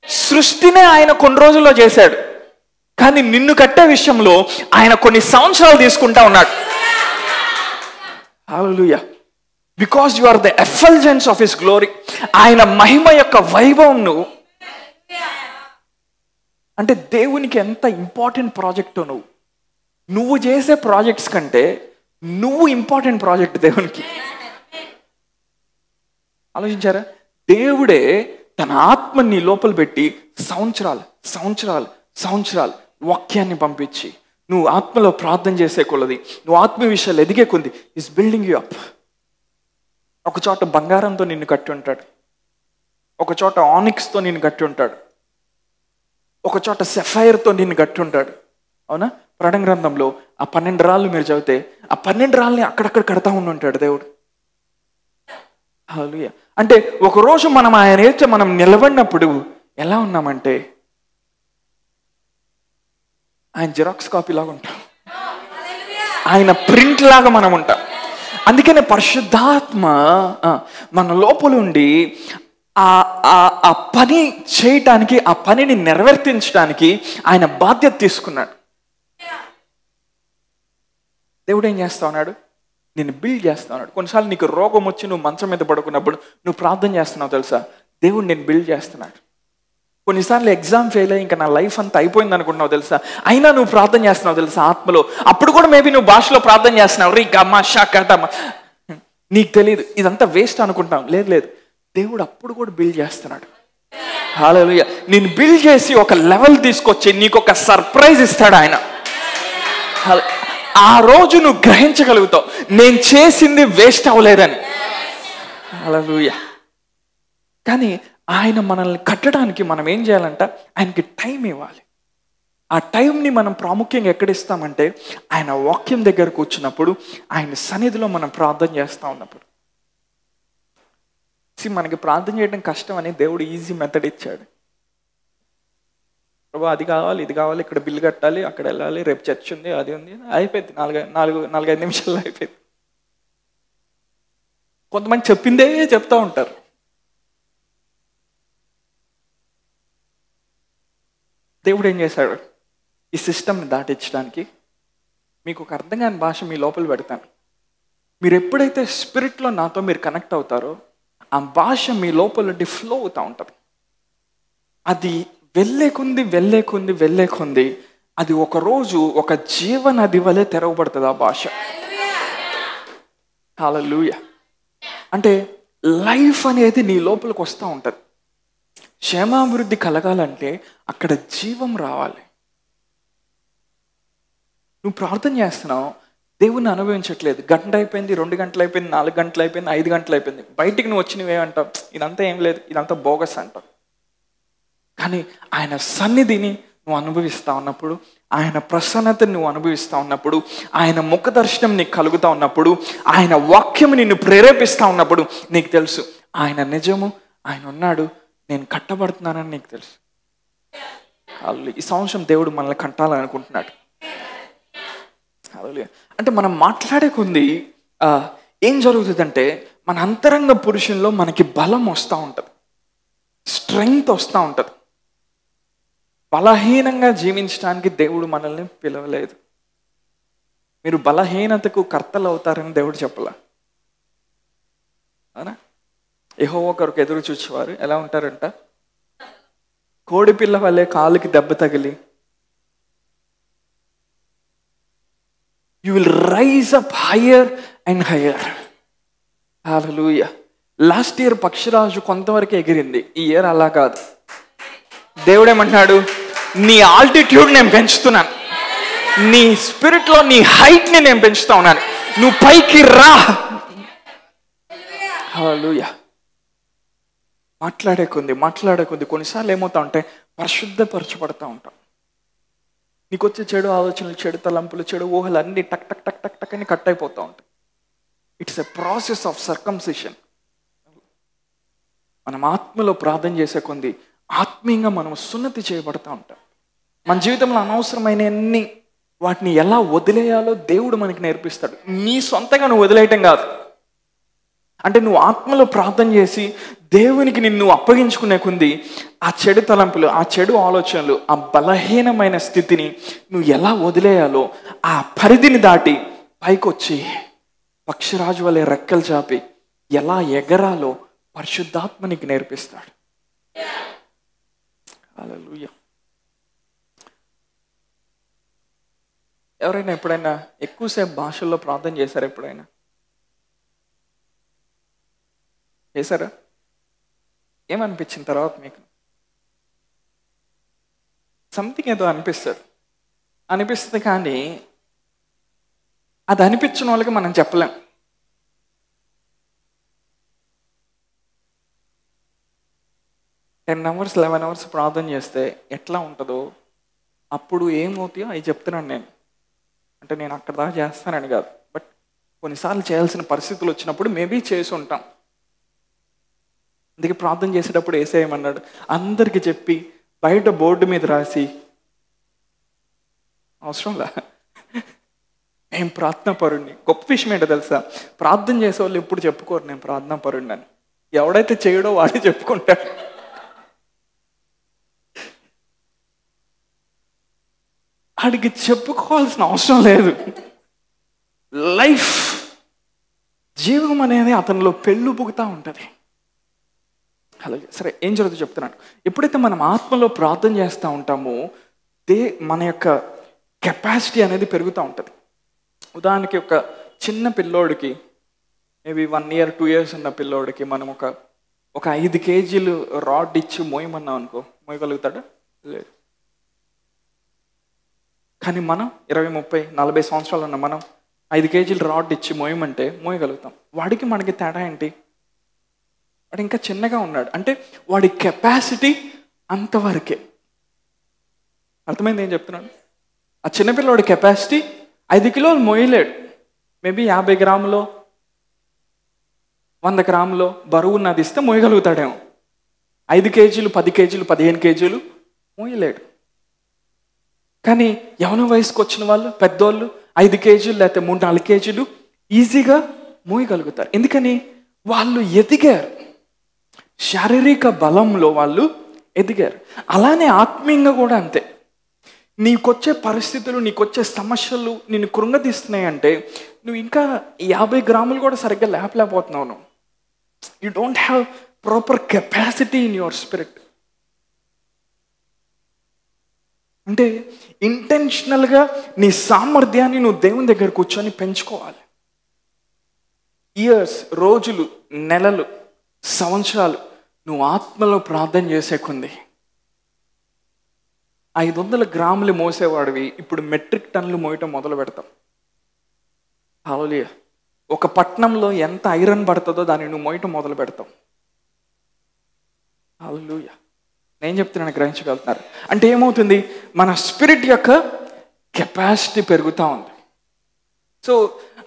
సృష్టినే ఆయన కొన్ని రోజుల్లో చేశాడు, కానీ నిన్ను కట్టే విషయంలో ఆయన కొన్ని సంవత్సరాలు తీసుకుంటా ఉన్నాడు. Hallelujah. Because you are the effulgence of his glory. ఆయన మహిమ యొక్క వైభవం అంటే దేవునికి ఎంత ఇంపార్టెంట్ ప్రాజెక్టు. నువ్వు చేసే ప్రాజెక్ట్స్ కంటే నువ్వు ఇంపార్టెంట్ ప్రాజెక్ట్ దేవునికి. ఆలోచించారా? దేవుడే తన ఆత్మ నీ లోపల పెట్టి సంవత్సరాలు సంవత్సరాలు సంవత్సరాలు వాక్యాన్ని పంపించి నువ్వు ఆత్మలో ప్రార్థన చేసే కొలది, నువ్వు ఆత్మ విషయాలు ఎదిగే కొద్ది ఈస్ బిల్డింగ్ యూ అప్. ఒక చోట బంగారంతో నిన్ను కట్టి ఉంటాడు, ఒక చోట ఆనిక్స్తో నిన్ను కట్టి ఉంటాడు, ఒక చోట సెఫైర్తో నిన్ను కట్టి ఉంటాడు. అవునా? ప్రకటన గ్రంథంలో ఆ 12 రాళ్ళు మీరు చదివితే ఆ 12 రాళ్ళని అక్కడక్కడ కడతా ఉంటాడు దేవుడు. హల్లెలూయా. అంటే ఒకరోజు మనం ఆయన ఏడ్చే మనం నిలబడినప్పుడు ఎలా ఉన్నామంటే ఆయన జిరాక్స్ కాపీ లాగా ఉంటాం, ఆయన ప్రింట్ లాగా మనం ఉంటాం. అందుకనే పరిశుద్ధాత్మ మన లోపల ఉండి ఆ పని చేయటానికి, ఆ పనిని నెరవేర్తించడానికి ఆయన బాధ్యత తీసుకున్నాడు. దేవుడు ఏం చేస్తా ఉన్నాడు? నేను బిల్డ్ చేస్తా ఉన్నాడు. కొన్నిసార్లు నీకు రోగం వచ్చి నువ్వు మంచం మీద పడుకున్నప్పుడు నువ్వు ప్రార్థన చేస్తున్నావు తెలుసా, దేవుడు నేను బిల్డ్ చేస్తున్నాడు. కొన్నిసార్లు ఎగ్జామ్ ఫెయిల్ అయ్యి ఇంకా నా లైఫ్ అంతా అయిపోయింది అనుకుంటున్నావు తెలుసా, అయినా నువ్వు ప్రార్థన చేస్తున్నావు తెలుసా ఆత్మలో. అప్పుడు కూడా మేబీ నువ్వు భాషలో ప్రార్థన చేస్తున్నావు, రీ గమ్మా షా కదమ్మా, నీకు తెలియదు, ఇదంతా వేస్ట్ అనుకుంటాం. లేదు లేదు, దేవుడు అప్పుడు కూడా బిల్డ్ చేస్తున్నాడు. హల్లెలూయా. నేను బిల్డ్ చేసి ఒక లెవెల్ తీసుకొచ్చి నీకు ఒక సర్ప్రైజ్ ఇస్తాడు ఆయన. ఆ రోజు నువ్వు గ్రహించగలుగుతావు నేను చేసింది వేస్ట్ అవ్వలేదని. హల్లెలూయా. కానీ ఆయన మనల్ని కట్టడానికి మనం ఏం చేయాలంట, ఆయనకి టైం ఇవ్వాలి. ఆ టైంని మనం ప్రాముఖ్యంగా ఎక్కడిస్తామంటే ఆయన వాక్యం దగ్గర కూర్చున్నప్పుడు, ఆయన సన్నిధిలో మనం ప్రార్థన చేస్తూ ఉన్నప్పుడు. మనకి ప్రార్థన చేయడం కష్టం అని దేవుడు ఈజీ మెథడ్ ఇచ్చాడు. ప్రభు అది కావాలి, ఇది కావాలి, ఇక్కడ బిల్లు కట్టాలి, అక్కడ వెళ్ళాలి, రేపు చర్చ్ ఉంది, అది ఉంది, అయిపోయింది. 4-5 నిమిషాల్లో అయిపోయింది. కొంతమంది చెప్పిందే చెప్తా ఉంటారు. దేవుడు ఏం చేశాడు? ఈ సిస్టమ్ని దాటించడానికి మీకు ఒక అర్థం కాని భాష మీ లోపల పెడతాను. మీరు ఎప్పుడైతే స్పిరిట్లో నాతో మీరు కనెక్ట్ అవుతారో ఆ భాష మీ లోపల ఫ్లో అవుతూ ఉంటుంది. అది వెళ్ళే కొంది అది ఒకరోజు ఒక జీవనది వలె తెరవబడుతుంది ఆ భాష. హల్లెలూయా. అంటే లైఫ్ అనేది నీ లోపలికి వస్తూ ఉంటుంది. క్షేమాభివృద్ధి కలగాలంటే అక్కడ జీవం రావాలి. నువ్వు ప్రార్థన చేస్తున్నావు, దేవుణ్ణి అనుభవించట్లేదు. గంట అయిపోయింది, 2 గంటలు అయిపోయింది, 4 గంటలు అయిపోయింది, 5 గంటలు అయిపోయింది. బయటికి నువ్వు వచ్చి నువ్వేమంటావు? ఇదంతా ఏం లేదు, ఇదంతా బోగస్ అంటావు. కానీ ఆయన సన్నిధిని నువ్వు అనుభవిస్తూ ఉన్నప్పుడు, ఆయన ప్రసన్నతని నువ్వు అనుభవిస్తూ ఉన్నప్పుడు, ఆయన ముఖ దర్శనం నీకు కలుగుతూ ఉన్నప్పుడు, ఆయన వాక్యం నిన్ను ప్రేరేపిస్తూ ఉన్నప్పుడు నీకు తెలుసు ఆయన నిజము, ఆయన ఉన్నాడు, నేను కట్టబడుతున్నానని నీకు తెలుసు. ఈ సంవత్సరం దేవుడు మనల్ని కట్టాలనుకుంటున్నాడు. అంటే మనం మాట్లాడే కొంది ఏం జరుగుతుందంటే మన అంతరంగ పురుషుల్లో మనకి బలం వస్తూ ఉంటుంది, స్ట్రెంగ్త్ వస్తూ ఉంటుంది. బలహీనంగా జీవించడానికి దేవుడు మనల్ని పిలవలేదు. మీరు బలహీనతకు కర్తలు అవుతారని దేవుడు చెప్పలా. అవునా? యెహోవా కొరకు ఎదురు చూచేవారు ఎలా ఉంటారంట? కోడి పిల్ల వల్లే కాలుకి దెబ్బ తగిలి you will rise up higher and higher. Hallelujah. Last year పక్షిరాజు కొంతవరకు ఎగిరింది, ఈ ఇయర్ అలా కాదు. దేవుడేమంటున్నాడు? నీ ఆల్టిట్యూడ్ నేను పెంచుతున్నాను, నీ స్పిరిట్లో నీ హైట్ని నేను పెంచుతా ఉన్నాను, నువ్వు పైకి రా. హల్లెలూయా. మాట్లాడే కొద్ది కొన్నిసార్లు ఏమవుతా ఉంటే పరిశుద్ధపరచబడతా ఉంటాం. నీకు వచ్చే చెడు ఆలోచనలు, చెడు తలంపులు, చెడు ఊహలు అన్నీ టక్ టక్ టక్ టక్ టక్ అని కట్ అయిపోతూ ఉంటాయి. It's a process of circumcision. మనం ఆత్మలో ప్రార్థన చేసే కొంది ఆత్మీయంగా మనం సున్నతి చేయబడతా ఉంటాం. మన జీవితంలో అనవసరమైన అన్ని వాటిని ఎలా వదిలేయాలో దేవుడు మనకి నేర్పిస్తాడు. నీ సొంతంగా నువ్వు వదిలేయటం కాదు, అంటే నువ్వు ఆత్మలో ప్రార్థన చేసి దేవునికి నిన్ను అప్పగించుకునే కొంది ఆ చెడు తలంపులు, ఆ చెడు ఆలోచనలు, ఆ బలహీనమైన స్థితిని నువ్వు ఎలా వదిలేయాలో, ఆ పరిధిని దాటి పైకొచ్చి పక్షిరాజు వలె రెక్కలు చాపి ఎలా ఎగరాలో పరిశుద్ధాత్మ నీకు నేర్పిస్తాడు. హల్లెలూయా. ఎవరైనా ఎప్పుడైనా ఎక్కువసేపు భాషల్లో ప్రార్థన చేశారా? ఎప్పుడైనా చేశారా? ఏమనిపించిన తర్వాత మీకు? సంథింగ్ ఏదో అనిపిస్తుంది కానీ అది అనిపించిన వాళ్ళకి మనం చెప్పలేం. టెన్ అవర్స్ 11 అవర్స్ ప్రార్థన చేస్తే ఎట్లా ఉంటుందో అప్పుడు ఏమవుతాయో అవి చెప్తున్నాను నేను. అంటే నేను అక్కడ దాకా చేస్తానని కాదు, బట్ కొన్నిసార్లు చేయాల్సిన పరిస్థితులు వచ్చినప్పుడు మేబీ చేసి ఉంటాం. అందుకే ప్రార్థన చేసేటప్పుడు ఏసేయమన్నాడు, అందరికి చెప్పి బయట బోర్డు మీద రాసి, అవసరంలా నేను ప్రార్థనా పరుణ్ణి. గొప్ప విషయం ఏంటో తెలుసా, ప్రార్థన చేసే వాళ్ళు ఎప్పుడు చెప్పుకోరు నేను ప్రార్థనా పరుణ్ణి అని. ఎవడైతే చేయడో వాడే చెప్పుకుంటాడు. వాడికి చెప్పుకోవాల్సిన అవసరం లేదు. లైఫ్, జీవం అనేది అతనిలో పెళ్ళు పుగుతూ ఉంటుంది. అలాగే సరే, ఏం జరుగుతుందో చెప్తున్నాను. ఎప్పుడైతే మనం ఆత్మలో ప్రార్థన చేస్తూ ఉంటామో మన యొక్క కెపాసిటీ అనేది పెరుగుతూ ఉంటుంది. ఉదాహరణకి ఒక చిన్న పిల్లోడికి, మేబీ 1 year 2 years ఉన్న పిల్లోడికి మనం ఒక 5 kg రాడ్ ఇచ్చి మోయమన్నాం అనుకో, మోయగలుగుతాడా? లేదు. కానీ మనం 20, 30, 40 సంవత్సరాలు ఉన్న మనం 5 kg రాడ్ ఇచ్చి మోయమంటే మోయగలుగుతాం. వాడికి మనకి తేడా ఏంటి? వాడు ఇంకా చిన్నగా ఉన్నాడు, అంటే వాడి కెపాసిటీ అంతవరకే. అర్థమైంది ఏం చెప్తున్నాను? ఆ చిన్నపిల్లవాడి కెపాసిటీ 5 కిలోలు మోయలేడు. మేబీ 50 గ్రాములో 100 గ్రాములో బరువు ఉన్నది ఇస్తే మోయగలుగుతాడేమో. 5 kg 10 kg 15 kg మోయలేడు. కానీ యవన వయసుకు వచ్చిన వాళ్ళు, పెద్దోళ్ళు 5 kg లేకపోతే 3-4 kg ఈజీగా మోయగలుగుతారు. ఎందుకని? వాళ్ళు ఎదిగారు, శారీరక బలంలో వాళ్ళు ఎదిగారు. అలానే ఆత్మీయంగా కూడా అంతే. నీకొచ్చే పరిస్థితులు, నీకొచ్చే సమస్యలు నిన్ను కృంగతీస్తున్నాయి అంటే నువ్వు ఇంకా 50 గ్రాములు కూడా సరిగ్గా లేపలేకపోతున్నావు. నువ్వు you don't have proper capacity in your spirit. అంటే ఇంటెన్షనల్గా నీ సామర్థ్యాన్ని నువ్వు దేవుని దగ్గర కూర్చొని పెంచుకోవాలి. ఇయర్స్, రోజులు, నెలలు, సంవత్సరాలు నువ్వు ఆత్మలో ప్రార్థన చేసే కొంది 500 గ్రాములు మోసేవాడివి ఇప్పుడు మెట్రిక్ టన్నులు మోయటం మొదలు పెడతాం. హల్లెలూయా. ఒక పట్టణంలో ఎంత ఐరన్ పడుతుందో దాన్ని నువ్వు మోయటం మొదలు పెడతాం. హల్లెలూయా. నేను చెప్తున్నాను, గ్రహించగలుగుతున్నారు? అంటే ఏమవుతుంది? మన స్పిరిట్ యొక్క కెపాసిటీ పెరుగుతూ ఉంది. సో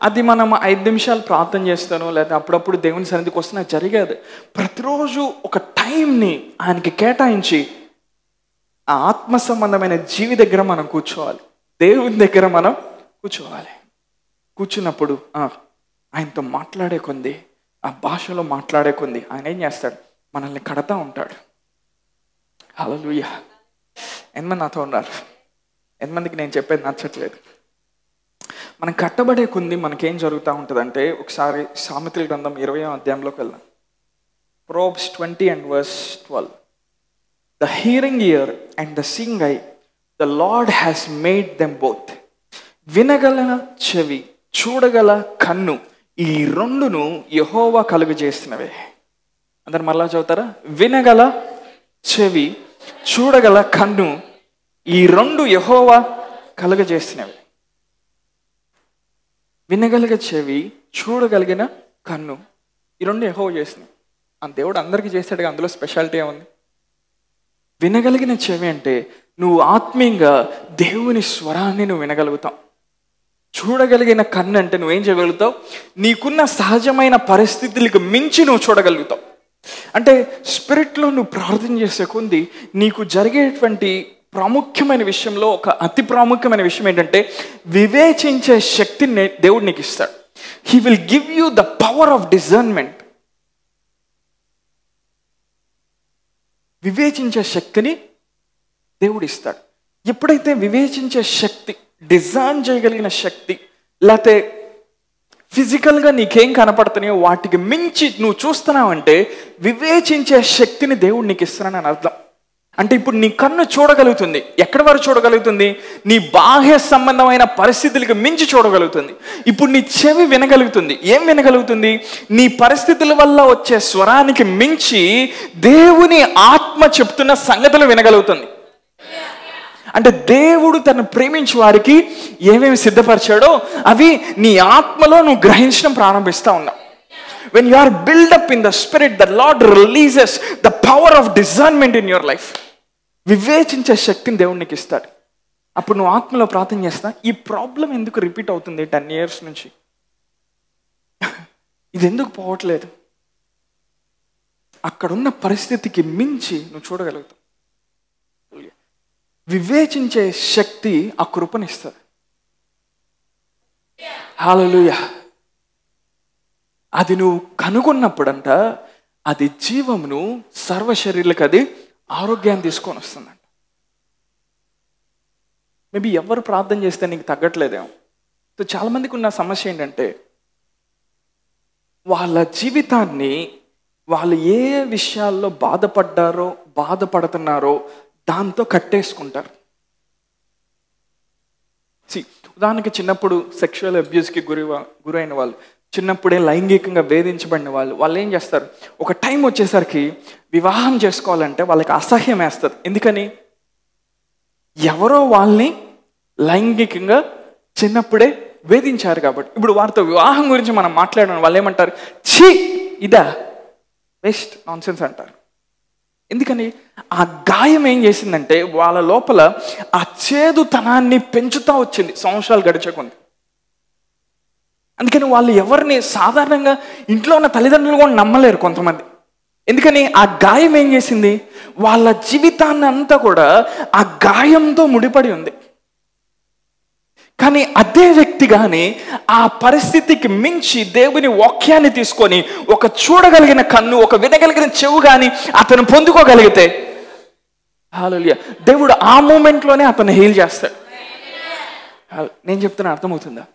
అది మనం 5 నిమిషాలు ప్రార్థన చేస్తాను, లేదా అప్పుడప్పుడు దేవుని సన్నిధికి వస్తున్నా జరిగేది. ప్రతిరోజు ఒక టైంని ఆయనకి కేటాయించి ఆ ఆత్మ సంబంధమైన జీవి దగ్గర మనం కూర్చోవాలి, దేవుని దగ్గర మనం కూర్చోవాలి. కూర్చున్నప్పుడు ఆయనతో మాట్లాడే కొంది, ఆ భాషలో మాట్లాడే కొంది ఆయన ఏం చేస్తాడు? మనల్ని కడతా ఉంటాడు. హల్లెలూయా. ఎంతమంది నాతో ఉన్నారు? ఎంతమందికి నేను చెప్పేది నచ్చట్లేదు? మనం కట్టబడే కొంది మనకేం జరుగుతూ ఉంటుందంటే, ఒకసారి సామెతల గ్రంథం 20వ అధ్యాయంలోకి వెళ్దాం. Proverbs 20:12. The hearing ear and the seeing eye, the Lord has made them both. వినగల చెవి, చూడగల కన్ను, ఈ రెండును యెహోవా కలుగజేసినవే. అందరు మళ్ళా చదువుతారా? వినగల చెవి, చూడగల కన్ను, ఈ రెండు యెహోవా కలుగజేసినవి. వినగలిగే చెవి, చూడగలిగిన కన్ను, ఈ రెండు యెహోవా చేసినవి. ఆ దేవుడు అందరికీ చేశాడుగా, అందులో స్పెషాలిటీ ఏముంది? వినగలిగిన చెవి అంటే నువ్వు ఆత్మీయంగా దేవుని స్వరాన్ని నువ్వు వినగలుగుతావు. చూడగలిగిన కన్ను అంటే నువ్వేం చేయగలుగుతావు? నీకున్న సహజమైన పరిస్థితులకు మించి నువ్వు చూడగలుగుతావు. అంటే స్పిరిట్లో నువ్వు ప్రార్థన చేసే కొంది నీకు జరిగేటువంటి ప్రాముఖ్యమైన విషయంలో ఒక అతి ప్రాముఖ్యమైన విషయం ఏంటంటే, వివేచించే శక్తిని దేవుడు నీకు ఇస్తాడు. He will give you the power of discernment. వివేచించే శక్తిని దేవుడు ఇస్తాడు. ఎప్పుడైతే వివేచించే శక్తి, డిజైన్ చేయగలిగిన శక్తి, లేకపోతే ఫిజికల్గా నీకేం కనపడుతున్నాయో వాటికి మించి నువ్వు చూస్తున్నావంటే వివేచించే శక్తిని దేవుడు నీకు ఇస్తున్నానని అర్థం. అంటే ఇప్పుడు నీ కన్ను చూడగలుగుతుంది. ఎక్కడి వరకు చూడగలుగుతుంది? నీ బాహ్య సంబంధమైన పరిస్థితులకు మించి చూడగలుగుతుంది. ఇప్పుడు నీ చెవి వినగలుగుతుంది. ఏం వినగలుగుతుంది? నీ పరిస్థితుల వల్ల వచ్చే స్వరానికి మించి దేవుని ఆత్మ చెప్తున్న సంగతులు వినగలుగుతుంది. అంటే దేవుడు తను ప్రేమించే వారికి ఏమేమి సిద్ధపరిచాడో అవి నీ ఆత్మలో నువ్వు గ్రహించడం ప్రారంభిస్తూ ఉన్నావు. When you are built up in the spirit, the Lord releases the power of discernment in your life. వివేచించే శక్తిని దేవుడు నీకు ఇస్తాడు. అప్పుడు నువ్వు ఆత్మలో ప్రార్థన చేస్తా, ఈ ప్రాబ్లం ఎందుకు రిపీట్ అవుతుంది 10 years నుంచి? ఇది ఎందుకు పోవట్లేదు? అక్కడున్న పరిస్థితికి మించి నువ్వు చూడగలుగుతావు. వివేచించే శక్తి ఆ కృపనిస్తుంది. హల్లెలూయా. అది నువ్వు కనుగొన్నప్పుడంట అది జీవమును, సర్వ శరీరాలకు అది ఆరోగ్యాన్ని తీసుకొని వస్తుందంట. మేబీ ఎవరు ప్రార్థన చేస్తే నీకు తగ్గట్లేదేమో. సో చాలా మందికి ఉన్న సమస్య ఏంటంటే వాళ్ళ జీవితాన్ని వాళ్ళు ఏ విషయాల్లో బాధపడుతున్నారో దాంతో కట్టేసుకుంటారు. ఉదాహరణకి చిన్నప్పుడు సెక్షువల్ అబ్యూస్కి గురైన వాళ్ళు, చిన్నప్పుడే లైంగికంగా వేధించబడిన వాళ్ళు ఏం చేస్తారు? ఒక టైం వచ్చేసరికి వివాహం చేసుకోవాలంటే వాళ్ళకి అసహ్యం వేస్తుంది. ఎందుకని? ఎవరో వాళ్ళని లైంగికంగా చిన్నప్పుడే వేధించారు కాబట్టి. ఇప్పుడు వారితో వివాహం గురించి మనం మాట్లాడడం వాళ్ళు ఏమంటారు? ఛీ, ఇదా వేస్ట్ నాన్సెన్స్ అంటారు. ఎందుకని? ఆ గాయం ఏం చేసిందంటే వాళ్ళ లోపల ఆ చేదుతనాన్ని పెంచుతూ వచ్చింది సంవత్సరాలు గడిచకుంది. అందుకని వాళ్ళు ఎవరిని సాధారణంగా ఇంట్లో ఉన్న తల్లిదండ్రులు కూడా నమ్మలేరు కొంతమంది. ఎందుకని? ఆ గాయం ఏం చేసింది? వాళ్ళ జీవితాన్ని అంతా కూడా ఆ గాయంతో ముడిపడి ఉంది. కానీ అదే వ్యక్తి కానీ ఆ పరిస్థితికి మించి దేవుని వాక్యాన్ని తీసుకొని ఒక చూడగలిగిన కన్ను, ఒక వినగలిగిన చెవు కానీ అతను పొందుకోగలిగితే, హల్లెలూయా, దేవుడు ఆ మూమెంట్లోనే అతను హీల్ చేస్తాడు. నేను చెప్తున్నా, అర్థమవుతుందా?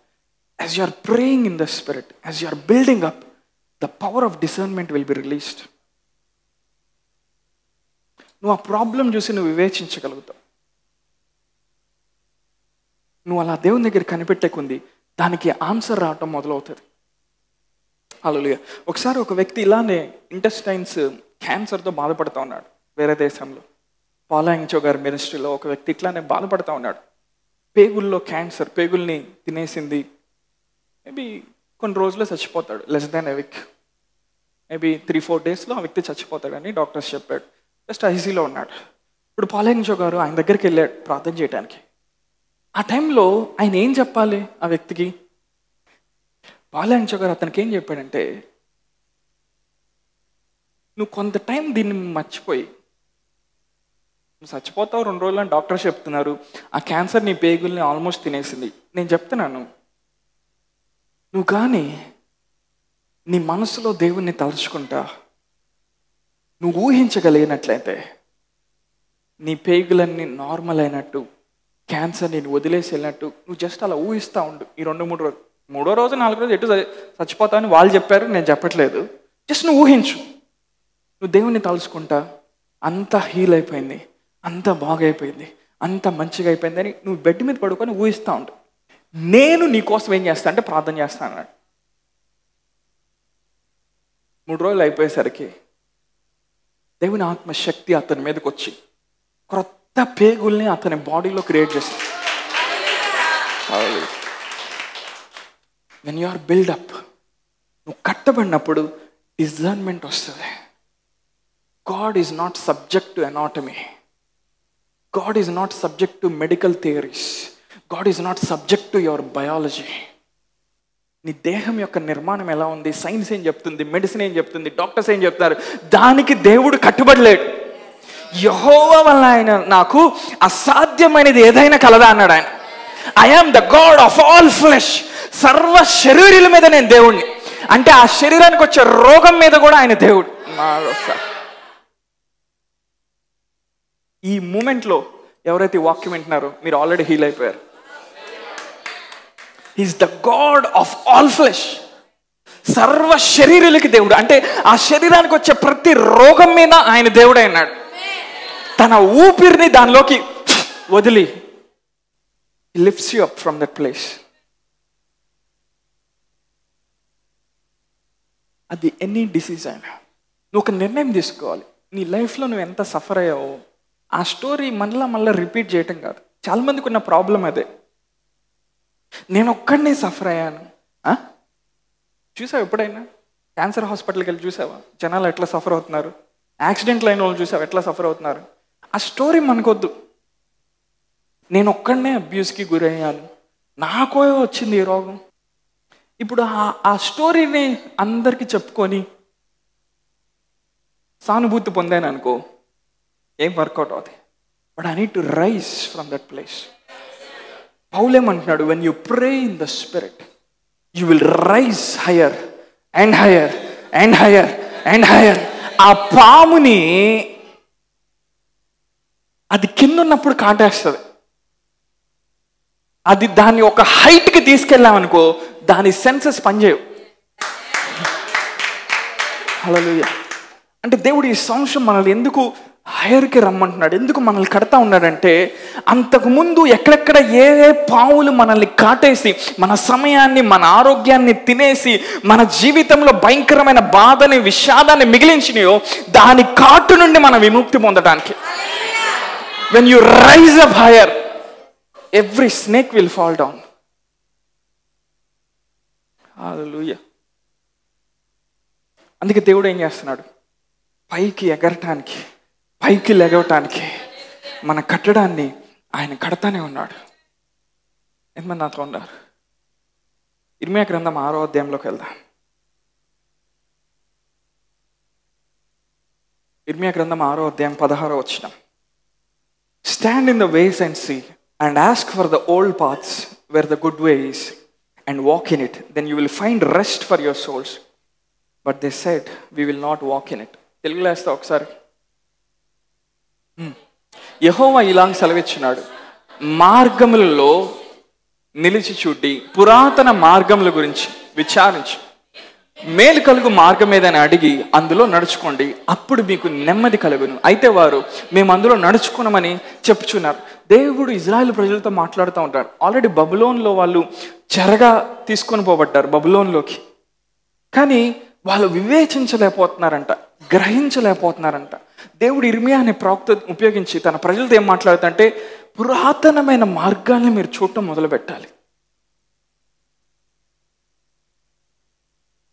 As you are praying in the spirit, as you are building up, the power of discernment will be released. నువ్వు ఆ ప్రాబ్లం చూసి నువ్వు వివేచించగలుగుతావు. నువ్వు అలా దేవుని దగ్గర కనిపెట్టేకుంది దానికి ఆన్సర్ రావటం మొదలవుతుంది. హల్లెలూయా. ఒకసారి ఒక వ్యక్తి ఇలానే ఇంటెస్టైన్స్ క్యాన్సర్తో బాధపడుతూ ఉన్నాడు. వేరే దేశంలో పాలాయించో గారి మినిస్ట్రీలో ఒక వ్యక్తి ఇట్లానే బాధపడుతూ ఉన్నాడు. పేగుల్లో క్యాన్సర్, పేగుల్ని తినేసింది. మేబీ కొన్ని రోజుల్లో చచ్చిపోతాడు, less than a week, maybe 3-4 డేస్లో ఆ వ్యక్తి చచ్చిపోతాడని డాక్టర్స్ చెప్పాడు. జస్ట్ ఐసీలో ఉన్నాడు. ఇప్పుడు పాలాయించో గారు ఆయన దగ్గరికి వెళ్ళాడు ప్రార్థన చేయడానికి. ఆ టైంలో ఆయన ఏం చెప్పాలి ఆ వ్యక్తికి? పాలాయించో గారు అతనికి ఏం చెప్పాడంటే, నువ్వు కొంత టైం దీన్ని మర్చిపోయి, నువ్వు చచ్చిపోతావు 2 రోజులని డాక్టర్స్ చెప్తున్నారు, ఆ క్యాన్సర్ నీ పేగుల్ని ఆల్మోస్ట్ తినేసింది. నేను చెప్తున్నాను, నువ్వు కానీ నీ మనసులో దేవుణ్ణి తలుచుకుంటా నువ్వు ఊహించగలిగినట్లయితే నీ పేగులన్నీ నార్మల్ అయినట్టు, క్యాన్సర్ నేను వదిలేసి వెళ్ళినట్టు నువ్వు జస్ట్ అలా ఊహిస్తూ ఉండు. ఈ 2-3 రోజులు, 3వ రోజు 4వ రోజు ఎటు చచ్చిపోతావని వాళ్ళు చెప్పారు, నేను చెప్పట్లేదు. జస్ట్ నువ్వు ఊహించు. నువ్వు దేవుణ్ణి తలుచుకుంటా అంత హీల్ అయిపోయింది, అంత బాగైపోయింది, అంత మంచిగా అయిపోయింది అని నువ్వు బెడ్ మీద పడుకొని ఊహిస్తూ ఉండు. నేను నీ కోసం ఏం చేస్తా అంటే ప్రార్థన చేస్తాను అన్నాడు. 3 రోజులు అయిపోయేసరికి దేవుని ఆత్మశక్తి అతని మీదకి వచ్చి క్రొత్త పేగుల్ని అతని బాడీలో క్రియేట్ చేస్తుంది. when you are built up, నువ్వు కట్టబడినప్పుడు డిజర్న్మెంట్ వస్తుంది. God is not subject to anatomy. God is not subject to medical theories. God is not subject to your biology. నీ దేహం యొక్క నిర్మాణం ఎలా ఉంది, సైన్స్ ఏం చెప్తుంది, మెడిసిన్ ఏం చెప్తుంది, డాక్టర్స్ ఏం చెప్తారు, దానికి దేవుడు కట్టుబడలేడు. యెహోవా వల్ల ఆయన నాకు అసాధ్యమైనది ఏదైనా కలదా అన్నాడు ఆయన. I am the God of all flesh. సర్వ శరీరుల మీద నేను దేవుణ్ణి. అంటే ఆ శరీరానికి వచ్చే రోగం మీద కూడా ఆయన దేవుడు. ఈ మూమెంట్లో ఎవరైతే వాక్యం వింటున్నారో మీరు ఆల్రెడీ హీల్ అయిపోయారు. Is the God of all flesh. సర్వ శరీరులకి దేవుడు. అంటే ఆ శరీరానికి వచ్చే ప్రతి రోగం మీద ఆయన దేవుడే అన్నాడు. తన ఊపిరిని దానిలోకి వదిలి lifts you up from that place. అది ఎనీ డిసీజ్ అయినా నువ్వు ఒక నిర్ణయం తీసుకోవాలి. నీ లైఫ్లో నువ్వు ఎంత సఫర్ అయ్యావో ఆ స్టోరీ మళ్ళీ రిపీట్ చేయటం కాదు. చాలా మందికి ఉన్న ప్రాబ్లం అదే. నేను ఒక్కడినే సఫర్ అయ్యాను. చూసావు ఎప్పుడైనా క్యాన్సర్ హాస్పిటల్కి వెళ్ళి చూసావా జనాలు ఎట్లా సఫర్ అవుతున్నారు? యాక్సిడెంట్లు అయిన వాళ్ళు చూసావు ఎట్లా సఫర్ అవుతున్నారు? ఆ స్టోరీ మనకొద్దు. నేను ఒక్కడనే అబ్యూస్కి గురయ్యాను, నాకో వచ్చింది ఈ రోగం. ఇప్పుడు ఆ స్టోరీని అందరికీ చెప్పుకొని సానుభూతి పొందాను అనుకో, ఏం వర్కౌట్ అవుతాయి. But I need to rise from that place. పౌలేమంటున్నాడు, when you pray in the spirit you will rise higher and higher and higher and higher. ఆ పాముని అది కింద ఉన్నప్పుడు కాటేస్తుంది. అది దాన్ని ఒక హైట్కి తీసుకెళ్ళామనుకో దాని సెన్సెస్ పనిచేయవు. హల్లెలూయా. అంటే దేవుడు ఈ సంవత్సరం మనల్ని ఎందుకు హైయర్కి రమ్మంటున్నాడు, ఎందుకు మనల్ని కడతా ఉన్నాడంటే, అంతకుముందు ఎక్కడెక్కడ ఏ పావులు మనల్ని కాటేసి మన సమయాన్ని మన ఆరోగ్యాన్ని తినేసి మన జీవితంలో భయంకరమైన బాధని విషాదాన్ని మిగిలించినాయో దాని కాటు నుండి మనం విముక్తి పొందడానికి. When you rise up higher, every snake will fall down. Hallelujah. అందుకే దేవుడు ఏం చేస్తున్నాడు, పైకి ఎగరటానికి పైకి లెగవటానికి మన కట్టడాన్ని ఆయన కడతానే ఉన్నాడు. ఎంతమంది నాతో ఉన్నారు? ఇర్మియా గ్రంథం 6వ అధ్యాయంలోకి వెళ్దాం. ఇర్మియా గ్రంథం 6వ అధ్యాయం 16వ వచనం. Stand in the ways and see, and ask for the old paths where the good way is, and walk in it. Then you will find rest for your souls. But they said, we will not walk in it. తెలుగులో వేస్తా ఒకసారి. యెహోవా ఇలా సెలవిచ్చున్నాడు, మార్గములలో నిలిచి చూడి పురాతన మార్గముల గురించి విచారించి మేలు కలుగు మార్గం ఏదని అడిగి అందులో నడుచుకోండి, అప్పుడు మీకు నెమ్మది కలుగును. అయితే వారు మేము అందులో నడుచుకున్నామని చెప్పుచున్నారు. దేవుడు ఇజ్రాయెల్ ప్రజలతో మాట్లాడుతూ ఉంటాడు. ఆల్రెడీ బబులోన్లో వాళ్ళు చెరగా తీసుకొని పోబడ్డారు బబులోన్లోకి. కానీ వాళ్ళు వివేచించలేకపోతున్నారంట, గ్రహించలేకపోతున్నారంట. దేవుడు ఇర్మియా అనే ప్రవక్త ఉపయోగించి తన ప్రజలతో ఏం మాట్లాడుతుంటే, పురాతనమైన మార్గాల్ని మీరు చూడటం మొదలు పెట్టాలి.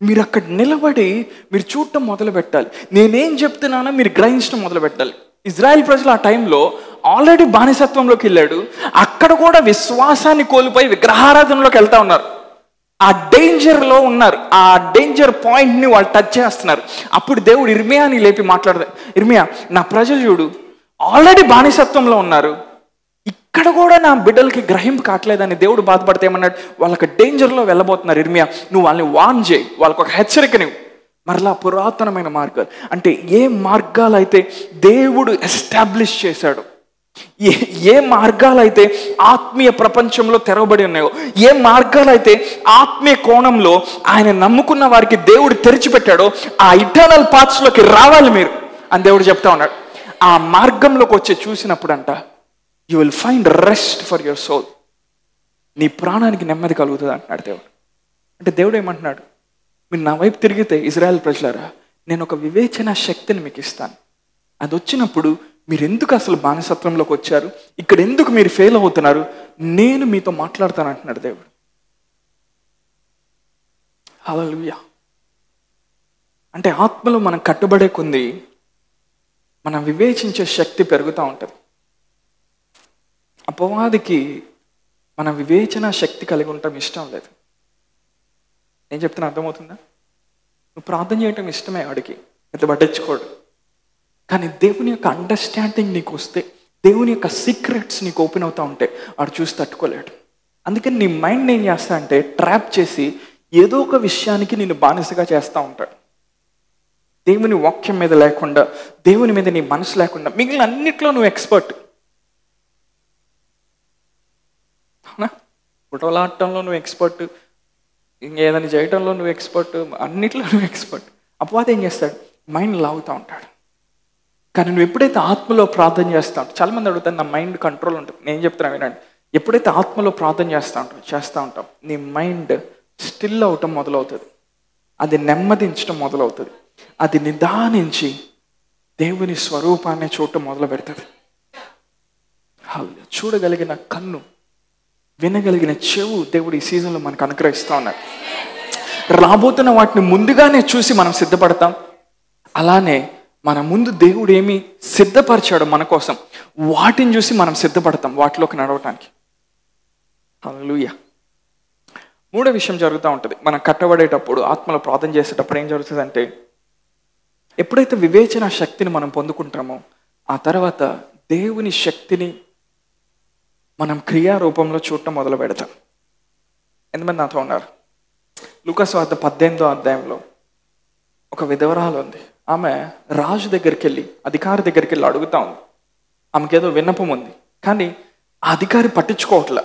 మీరు అక్కడ నిలబడి మీరు చూడటం మొదలు పెట్టాలి. నేనేం చెప్తున్నానో మీరు గ్రహించడం మొదలు పెట్టాలి. ఇజ్రాయెల్ ప్రజలు ఆ టైంలో ఆల్రెడీ బానిసత్వంలోకి వెళ్ళాడు. అక్కడ కూడా విశ్వాసాన్ని కోల్పోయి విగ్రహారాధనలోకి వెళ్తా ఉన్నారు. ఆ డేంజర్లో ఉన్నారు. ఆ డేంజర్ పాయింట్ని వాళ్ళు టచ్ చేస్తున్నారు. అప్పుడు దేవుడు ఇర్మియాని లేపి మాట్లాడతాడు, ఇర్మియా నా ప్రజలు చూడు ఆల్రెడీ బానిసత్వంలో ఉన్నారు, ఇక్కడ కూడా నా బిడ్డలకి గ్రహింపు కావట్లేదని దేవుడు బాధపడితే ఏమన్నాడు, వాళ్ళకి డేంజర్లో వెళ్ళబోతున్నారు ఇర్మియా, నువ్వు వాళ్ళని వార్న్ చేయి, వాళ్ళకి ఒక హెచ్చరికనివ్వు. మరలా పురాతనమైన మార్గాలు అంటే ఏ మార్గాలు అయితే దేవుడు ఎస్టాబ్లిష్ చేశాడో, ఏ మార్గాలు అయితే ఆత్మీయ ప్రపంచంలో తెరవబడి ఉన్నాయో, ఏ మార్గాలు అయితే ఆత్మీయ కోణంలో ఆయన నమ్ముకున్న వారికి దేవుడు తెరిచిపెట్టాడో ఆ ఇటర్నల్ పాత్స్లోకి రావాలి మీరు అని దేవుడు చెప్తా ఉన్నాడు. ఆ మార్గంలోకి వచ్చి చూసినప్పుడు అంట you will find rest for your soul. నీ ప్రాణానికి నెమ్మది కలుగుతుంది అంటున్నాడు దేవుడు. అంటే దేవుడు ఏమంటున్నాడు, మీరు నా వైపు తిరిగితే ఇజ్రాయెల్ ప్రజలారా నేను ఒక వివేచన శక్తిని మీకు ఇస్తాను. అది వచ్చినప్పుడు మీరు ఎందుకు అసలు బానిసత్వంలోకి వచ్చారు, ఇక్కడ ఎందుకు మీరు ఫెయిల్ అవుతున్నారు, నేను మీతో మాట్లాడతాను అంటున్నాడు దేవుడు. హల్లెలూయా. అంటే ఆత్మలో మనం కట్టుబడే కొంది మనం వివేచించే శక్తి పెరుగుతూ ఉంటుంది. అపవాదికి మన వివేచన శక్తి కలిగి ఉండటం ఇష్టం లేదు. నేను చెప్తున్నా అర్థమవుతుందా? నువ్వు ప్రార్థన చేయటం ఇష్టమే, వాడికి ఎంత పట్టించుకోడు. కానీ దేవుని యొక్క అండర్స్టాండింగ్ నీకు వస్తే, దేవుని యొక్క సీక్రెట్స్ నీకు ఓపెన్ అవుతూ ఉంటే వాడు చూసి తట్టుకోలేడు. అందుకని నీ మైండ్ ఏం చేస్తా అంటే ట్రాప్ చేసి ఏదో ఒక విషయానికి నిన్ను బానిసగా చేస్తూ ఉంటాడు. దేవుని వాక్యం మీద లేకుండా, దేవుని మీద నీ మనసు లేకుండా మిగిలిన అన్నిట్లో నువ్వు ఎక్స్పర్ట్. అవునా? ఫోటోలాడటంలో నువ్వు ఎక్స్పర్ట్, ఇంకేదైనా చేయటంలో నువ్వు ఎక్స్పర్ట్, అన్నిట్లో నువ్వు ఎక్స్పర్ట్. అపవాది ఏం చేస్తాడు? మైండ్ లాగుతూ ఉంటాడు. కానీ నువ్వు ఎప్పుడైతే ఆత్మలో ప్రార్థన చేస్తావు, చాలామంది అడుగుతాను నా మైండ్ కంట్రోల్ ఉంటుంది. నేను చెప్తున్నా వినండి, ఎప్పుడైతే ఆత్మలో ప్రార్థన చేస్తూ ఉంటావు నీ మైండ్ స్టిల్ అవటం మొదలవుతుంది, అది నెమ్మదించడం మొదలవుతుంది, అది నిదానించి దేవుని స్వరూపాన్ని చూడటం మొదలు పెడుతుంది. చూడగలిగిన కన్ను, వినగలిగిన చెవు దేవుడు ఈ సీజన్లో మనకు అనుగ్రహిస్తూ ఉన్నాడు. రాబోతున్న వాటిని ముందుగానే చూసి మనం సిద్ధపడతాం. అలానే మన ముందు దేవుడు ఏమి సిద్ధపరిచాడు మన కోసం, వాటిని చూసి మనం సిద్ధపడతాం వాటిలోకి నడవటానికి. హల్లెలూయా. మూడో విషయం జరుగుతూ ఉంటుంది. మనం కట్టబడేటప్పుడు, ఆత్మలో ప్రార్థన చేసేటప్పుడు ఏం జరుగుతుందంటే, ఎప్పుడైతే వివేచన శక్తిని మనం పొందుకుంటామో ఆ తర్వాత దేవుని శక్తిని మనం క్రియారూపంలో చూడటం మొదలు పెడతాం. ఎంతమంది నాతో ఉన్నారు? లూకాసు వార్త 18వ అధ్యాయంలో ఒక విధవరాలు ఉంది. ఆమె రాజు దగ్గరికి వెళ్ళి, అధికారి దగ్గరికి వెళ్ళి అడుగుతా ఉంది. ఆమెకేదో విన్నపం ఉంది, కానీ ఆ అధికారి పట్టించుకోవట్లే.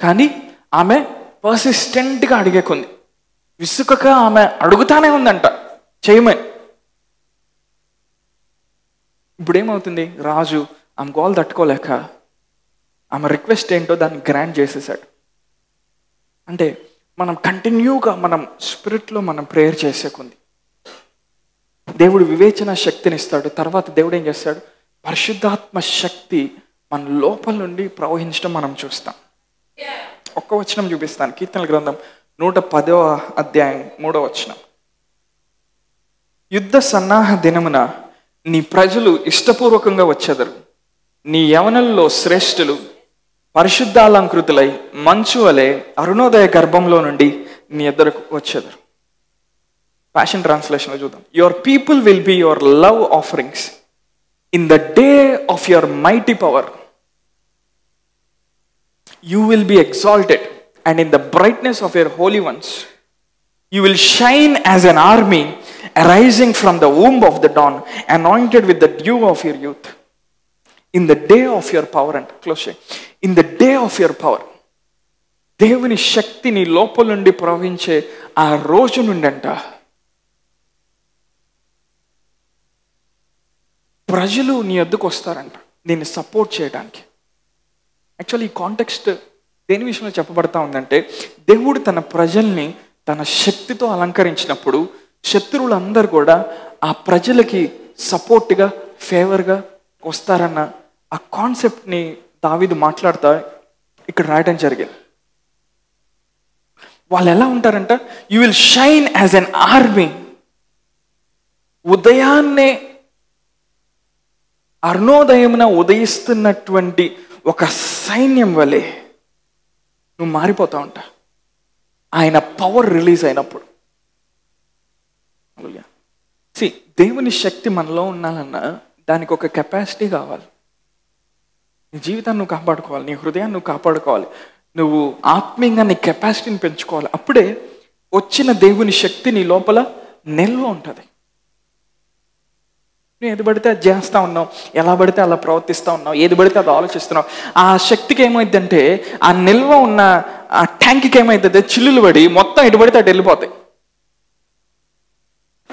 కానీ ఆమె పర్సిస్టెంట్గా అడిగేకుంది, విసుకక ఆమె అడుగుతానే ఉందంట చేయమని. ఇప్పుడు ఏమవుతుంది? రాజు ఆమె గోల్ తట్టుకోలేక ఆమె రిక్వెస్ట్ ఏంటో దాన్ని గ్రాంట్ చేసేసాడు. అంటే మనం కంటిన్యూగా మనం స్పిరిట్లో మనం ప్రేయర్ చేసేకుంది దేవుడు వివేచన శక్తిని ఇస్తాడు. తర్వాత దేవుడు ఏం చేస్తాడు? పరిశుద్ధాత్మ శక్తి మన లోపల నుండి ప్రవహించడం మనం చూస్తాం. ఒక్క వచనం చూపిస్తాను. కీర్తనల గ్రంథం 110వ అధ్యాయం 3వ వచనం. యుద్ధ సన్నాహ దినమున నీ ప్రజలు ఇష్టపూర్వకంగా వచ్చెదరు, నీ యవనుల్లో శ్రేష్ఠులు పరిశుద్ధాలంకృతులై మంచు వలె అరుణోదయ గర్భంలో నుండి నీ ఎద్దరకు వచ్చెదరు. ప్యాషన్ ట్రాన్స్లేషన్లో చూద్దాం. Your people will be your love offerings in the day of your mighty power. You will be exalted, and in the brightness of your holy ones, you will shine as an army arising from the womb of the dawn, anointed with the dew of your youth. In the day of your power, and close, in the day of your power, దేవుని శక్తి నీ లోపల నుండి ప్రవహించే ఆ రోజు నుండి అంట ప్రజలు నీ వద్దకు వస్తారంట దీన్ని సపోర్ట్ చేయడానికి. యాక్చువల్లీ ఈ కాంటెక్స్ట్ దేని విషయంలో చెప్పబడతా ఉందంటే, దేవుడు తన ప్రజల్ని తన శక్తితో అలంకరించినప్పుడు శత్రువులందరూ కూడా ఆ ప్రజలకి సపోర్ట్గా ఫేవర్గా వస్తారన్న ఆ కాన్సెప్ట్ని దావీదు మాట్లాడుతా ఇక్కడ రాయడం జరిగింది. వాళ్ళు ఎలా ఉంటారంట? You will shine as N army. ఉదయాన్నే అరుణోదయమున ఉదయిస్తున్నటువంటి ఒక సైన్యం వలె నువ్వు మారిపోతా ఉంటా ఆయన పవర్ రిలీజ్ అయినప్పుడు. దేవుని శక్తి మనలో ఉండాలన్నా దానికి ఒక కెపాసిటీ కావాలి. నీ జీవితాన్ని నువ్వు కాపాడుకోవాలి, నీ హృదయాన్ని నువ్వు కాపాడుకోవాలి, నువ్వు ఆత్మీయంగా నీ కెపాసిటీని పెంచుకోవాలి. అప్పుడే వచ్చిన దేవుని శక్తి నీ లోపల నిల్వ ఉంటుంది. నువ్వు ఏది పడితే అది చేస్తూ ఉన్నావు, ఎలా పడితే అలా ప్రవర్తిస్తూ ఉన్నావు, ఏది పడితే అది ఆలోచిస్తున్నావు. ఆ శక్తికి ఏమైందంటే ఆ నిల్వ ఉన్న ఆ ట్యాంక్కి ఏమైందంటే చిల్లులు పడి మొత్తం ఎటు పడితే అటు వెళ్ళిపోతాయి.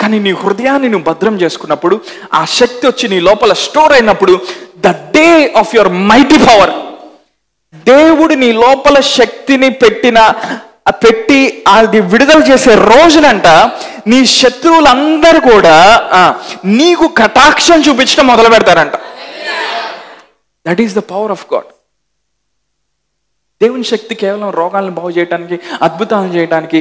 కానీ నీ హృదయాన్ని నువ్వు భద్రం చేసుకున్నప్పుడు, ఆ శక్తి వచ్చి నీ లోపల స్టోర్ అయినప్పుడు, the day of your mighty power, దేవుడు నీ లోపల శక్తిని పెట్టి అది విడుదల చేసే రోజునంట నీ శత్రువులందరూ కూడా నీకు కటాక్షం చూపించడం మొదలు పెడతారంట. That is the power of God. దేవుని శక్తి కేవలం రోగాలను బాగు చేయడానికి, అద్భుతాలను చేయడానికి,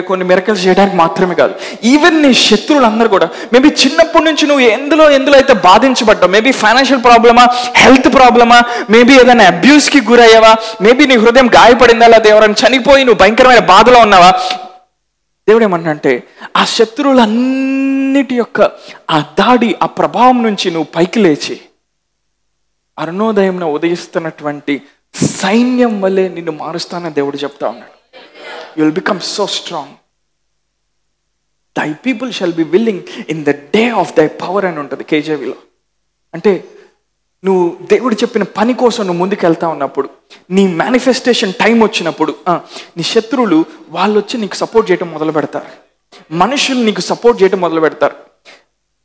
కొన్ని మిరకల్స్ చేయడానికి మాత్రమే కాదు. ఈవెన్ నీ శత్రువులందరూ కూడా మేబీ చిన్నప్పటి నుంచి నువ్వు ఎందులో అయితే బాధించబడ్డావు, మేబీ ఫైనాన్షియల్ ప్రాబ్లమా, హెల్త్ ప్రాబ్లమా, మేబీ ఏదైనా అబ్యూస్కి గురయ్యావా, మేబీ నీ హృదయం గాయపడిందా, లేదా ఎవరైనా చనిపోయి నువ్వు భయంకరమైన బాధలో ఉన్నావా, దేవుడు ఏమన్నంటే ఆ శత్రువులన్నిటి యొక్క ఆ దాడి, ఆ ప్రభావం నుంచి నువ్వు పైకి లేచి అరుణోదయం ఉదయిస్తున్నటువంటి సైన్యం వల్లే నిన్ను మారుస్తానని దేవుడు చెప్తా ఉన్నాడు. You will become so strong. Thy people shall be willing in the day of thy power అని ఉంటుంది కేజీవిలో. అంటే నువ్వు దేవుడు చెప్పిన పని కోసం నువ్వు ముందుకు వెళ్తా ఉన్నప్పుడు, నీ మేనిఫెస్టేషన్ టైం వచ్చినప్పుడు నీ శత్రువులు వాళ్ళు వచ్చి నీకు సపోర్ట్ చేయడం మొదలు పెడతారు. మనుషులు నీకు సపోర్ట్ చేయడం మొదలు పెడతారు.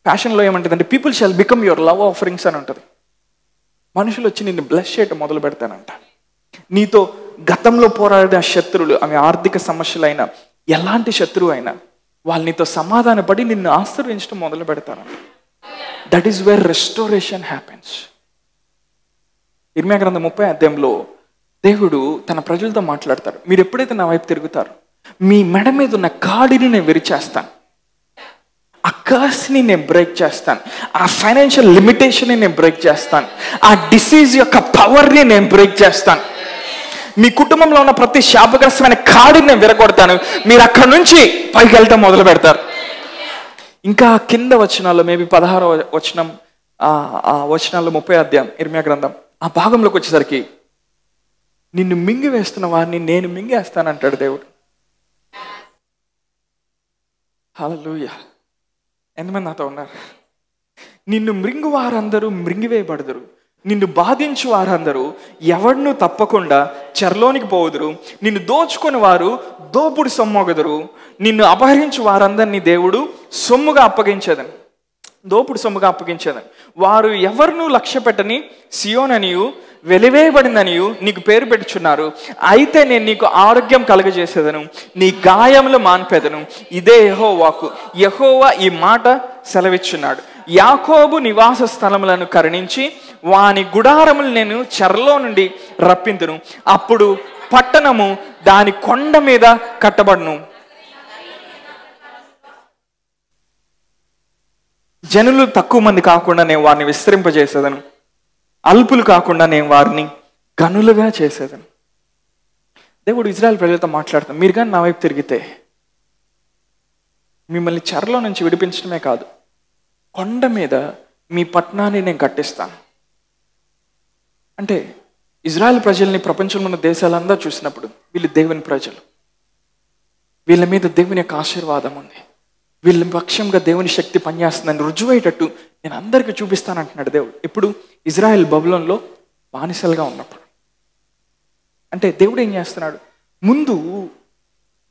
ఫ్యాషన్లో ఏమంటుంది అంటే people shall become your love offerings అని ఉంటుంది. మనుషులు వచ్చి నిన్ను బ్లెస్ చేయటం మొదలు పెడతానంట. నీతో గతంలో పోరాడిన శత్రువులు, అవి ఆర్థిక సమస్యలైనా ఎలాంటి శత్రువు అయినా, వాళ్ళు నీతో సమాధానపడి నిన్ను ఆశీర్వదించడం మొదలు పెడతారంట. That is where restoration happens. ఇర్మియా గ్రంథం 30వ అధ్యాయంలో దేవుడు తన ప్రజలతో మాట్లాడతారు. మీరు ఎప్పుడైతే నా వైపు తిరుగుతారో మీ మెడ మీద ఉన్న కాడిని నేను విరిచేస్తాను, ఆ కర్స్ని నేను బ్రేక్ చేస్తాను, ఆ ఫైనాన్షియల్ లిమిటేషన్ని నేను బ్రేక్ చేస్తాను, ఆ డిసీజ్ యొక్క పవర్ని నేను బ్రేక్ చేస్తాను, మీ కుటుంబంలో ఉన్న ప్రతి శాపగ్రస్తమైన కాడిని నేను విరగొడతాను. మీరు అక్కడి నుంచి పైకి వెళ్తాం మొదలు పెడతారు. ఇంకా కింద వచనాల్లో మేబీ 16వ వచనం, ఆ వచనాల్లో 30వ అధ్యాయం ఇర్మియా గ్రంథం ఆ భాగంలోకి వచ్చేసరికి నిన్ను మింగి వేస్తున్న వారిని నేను మింగేస్తానంటాడు దేవుడు. హల్లెలూయా. ఎంతమంది నాతో ఉన్నారు? నిన్ను మృంగు వారందరూ మృంగివేయబడదురు, నిన్ను బాధించు వారందరూ ఎవరినూ తప్పకుండా చెరలోనికి పోవుదురు, నిన్ను దోచుకొని వారు దోపుడు సొమ్మొగదురు, నిన్ను అపహరించు వారందరినీ దేవుడు సొమ్ముగా అప్పగించేదని, దోపుడు సొమ్ముగా అప్పగించేదని. వారు ఎవరినూ లక్ష్య పెట్టని సియోననియు వెలివేయబడిందనియు నీకు పేరు పెట్టుచున్నారు. అయితే నేను నీకు ఆరోగ్యం కలుగజేసేదను, నీ గాయములు మాన్పేదను. ఇదే యెహోవా వాక్కు. యెహోవా ఈ మాట సెలవిచ్చున్నాడు. యాకోబు నివాస స్థలములను కరుణించి వాని గుడారములు నేను చెరలో నుండి రప్పింతును. అప్పుడు పట్టణము దాని కొండ మీద కట్టబడును. జనులు తక్కువ మంది కాకుండా నేను వారిని విస్తరింపజేసేదను, అల్పులు కాకుండా నేను వారిని గనులుగా చేసేదను. దేవుడు ఇజ్రాయెల్ ప్రజలతో మాట్లాడతాం. మీరు కానీ నా వైపు తిరిగితే మిమ్మల్ని చెరలో నుంచి విడిపించడమే కాదు, కొండ మీద మీ పట్టణాన్ని నేను కట్టిస్తాను. అంటే ఇజ్రాయెల్ ప్రజల్ని ప్రపంచంలో ఉన్న దేశాలందరూ చూసినప్పుడు వీళ్ళు దేవుని ప్రజలు, వీళ్ళ మీద దేవుని యొక్క ఆశీర్వాదం ఉంది, వీళ్ళ పక్షంగా దేవుని శక్తి పనిచేస్తుందని రుజువయ్యేటట్టు నేను అందరికీ చూపిస్తానంటున్నాడు దేవుడు. ఇప్పుడు ఇజ్రాయెల్ బబులోన్లో బానిసలుగా ఉన్నప్పుడు. అంటే దేవుడు ఏం చేస్తున్నాడు? ముందు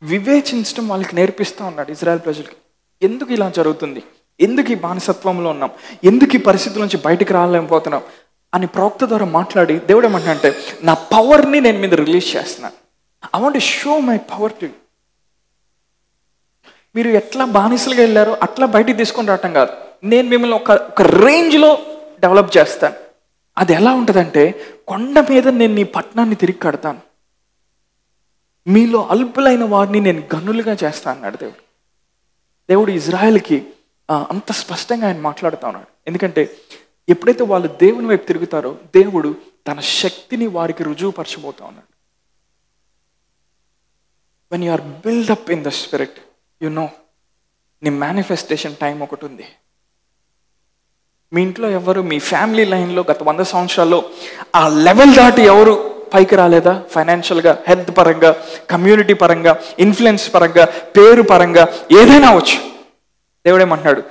వివేచించడం వాళ్ళకి నేర్పిస్తూ ఉన్నాడు ఇజ్రాయెల్ ప్రజలకి. ఎందుకు ఇలా జరుగుతుంది, ఎందుకు ఈ బానిసత్వంలో ఉన్నాం, ఎందుకు ఈ పరిస్థితుల నుంచి బయటికి రాలేకపోతున్నాం అని ప్రవక్త ద్వారా మాట్లాడి దేవుడు ఏమంటున్నా అంటే నా పవర్ని నేను మీద రిలీజ్ చేస్తున్నాను. I want to show my power to you. మీరు ఎట్లా బానిసలుగా వెళ్ళారో అట్లా బయటికి తీసుకొని రావటం కాదు, నేను మిమ్మల్ని ఒక రేంజ్లో డెవలప్ చేస్తాను. అది ఎలా ఉంటుందంటే కొండ మీద నేను నీ పట్టణాన్ని తిరిగి కడతాను, మీలో అల్పులైన వారిని నేను గనులుగా చేస్తాను అన్నాడు దేవుడు. దేవుడు ఇజ్రాయెల్కి అంత స్పష్టంగా ఆయన మాట్లాడుతూ ఉన్నాడు. ఎందుకంటే ఎప్పుడైతే వాళ్ళు దేవుని వైపు తిరుగుతారో దేవుడు తన శక్తిని వారికి రుజువుపరచబోతా ఉన్నాడు. When you are build up in the spirit, you know నీ మేనిఫెస్టేషన్ టైం ఒకటి ఉంది. మీ ఇంట్లో ఎవరు, మీ ఫ్యామిలీ లైన్లో గత 100 సంవత్సరాల్లో ఆ లెవెల్ దాటి ఎవరు పైకి రాలేదా? ఫైనాన్షియల్గా, హెల్త్ పరంగా, కమ్యూనిటీ పరంగా, ఇన్ఫ్లుయెన్స్ పరంగా, పేరు పరంగా, ఏదైనా అవచ్చు. దేవుడేమంటున్నాడు,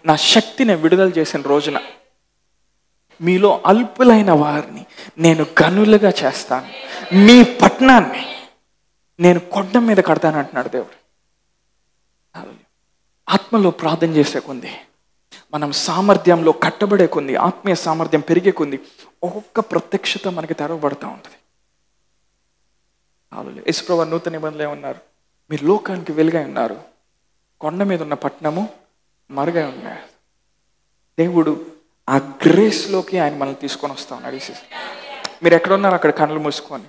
నా శక్తిని విడుదల చేసిన రోజున మీలో అల్పులైన వారిని నేను గనులుగా చేస్తాను, మీ పట్టణాన్ని నేను కొండ మీద కడతాను అంటున్నాడు దేవుడు. ఆత్మలో ప్రార్థన చేసే కొంది, మనం సామర్థ్యంలో కట్టబడే కొంది, ఆత్మీయ సామర్థ్యం పెరిగే కొంది ఒక్కొక్క ప్రత్యక్షత మనకి తెరవబడతా ఉంటుంది. యేసుప్రభువు నూతన నిబంధనలు ఏమన్నారు? మీరు లోకానికి వెలుగై ఉన్నారు, కొండ మీద ఉన్న పట్టణము మరుగై ఉన్నారు. దేవుడు ఆ గ్రేస్లోకి ఆయన మనల్ని తీసుకొని వస్తా ఉన్నాడు. మీరు ఎక్కడ ఉన్నారు అక్కడ కళ్ళు మూసుకొని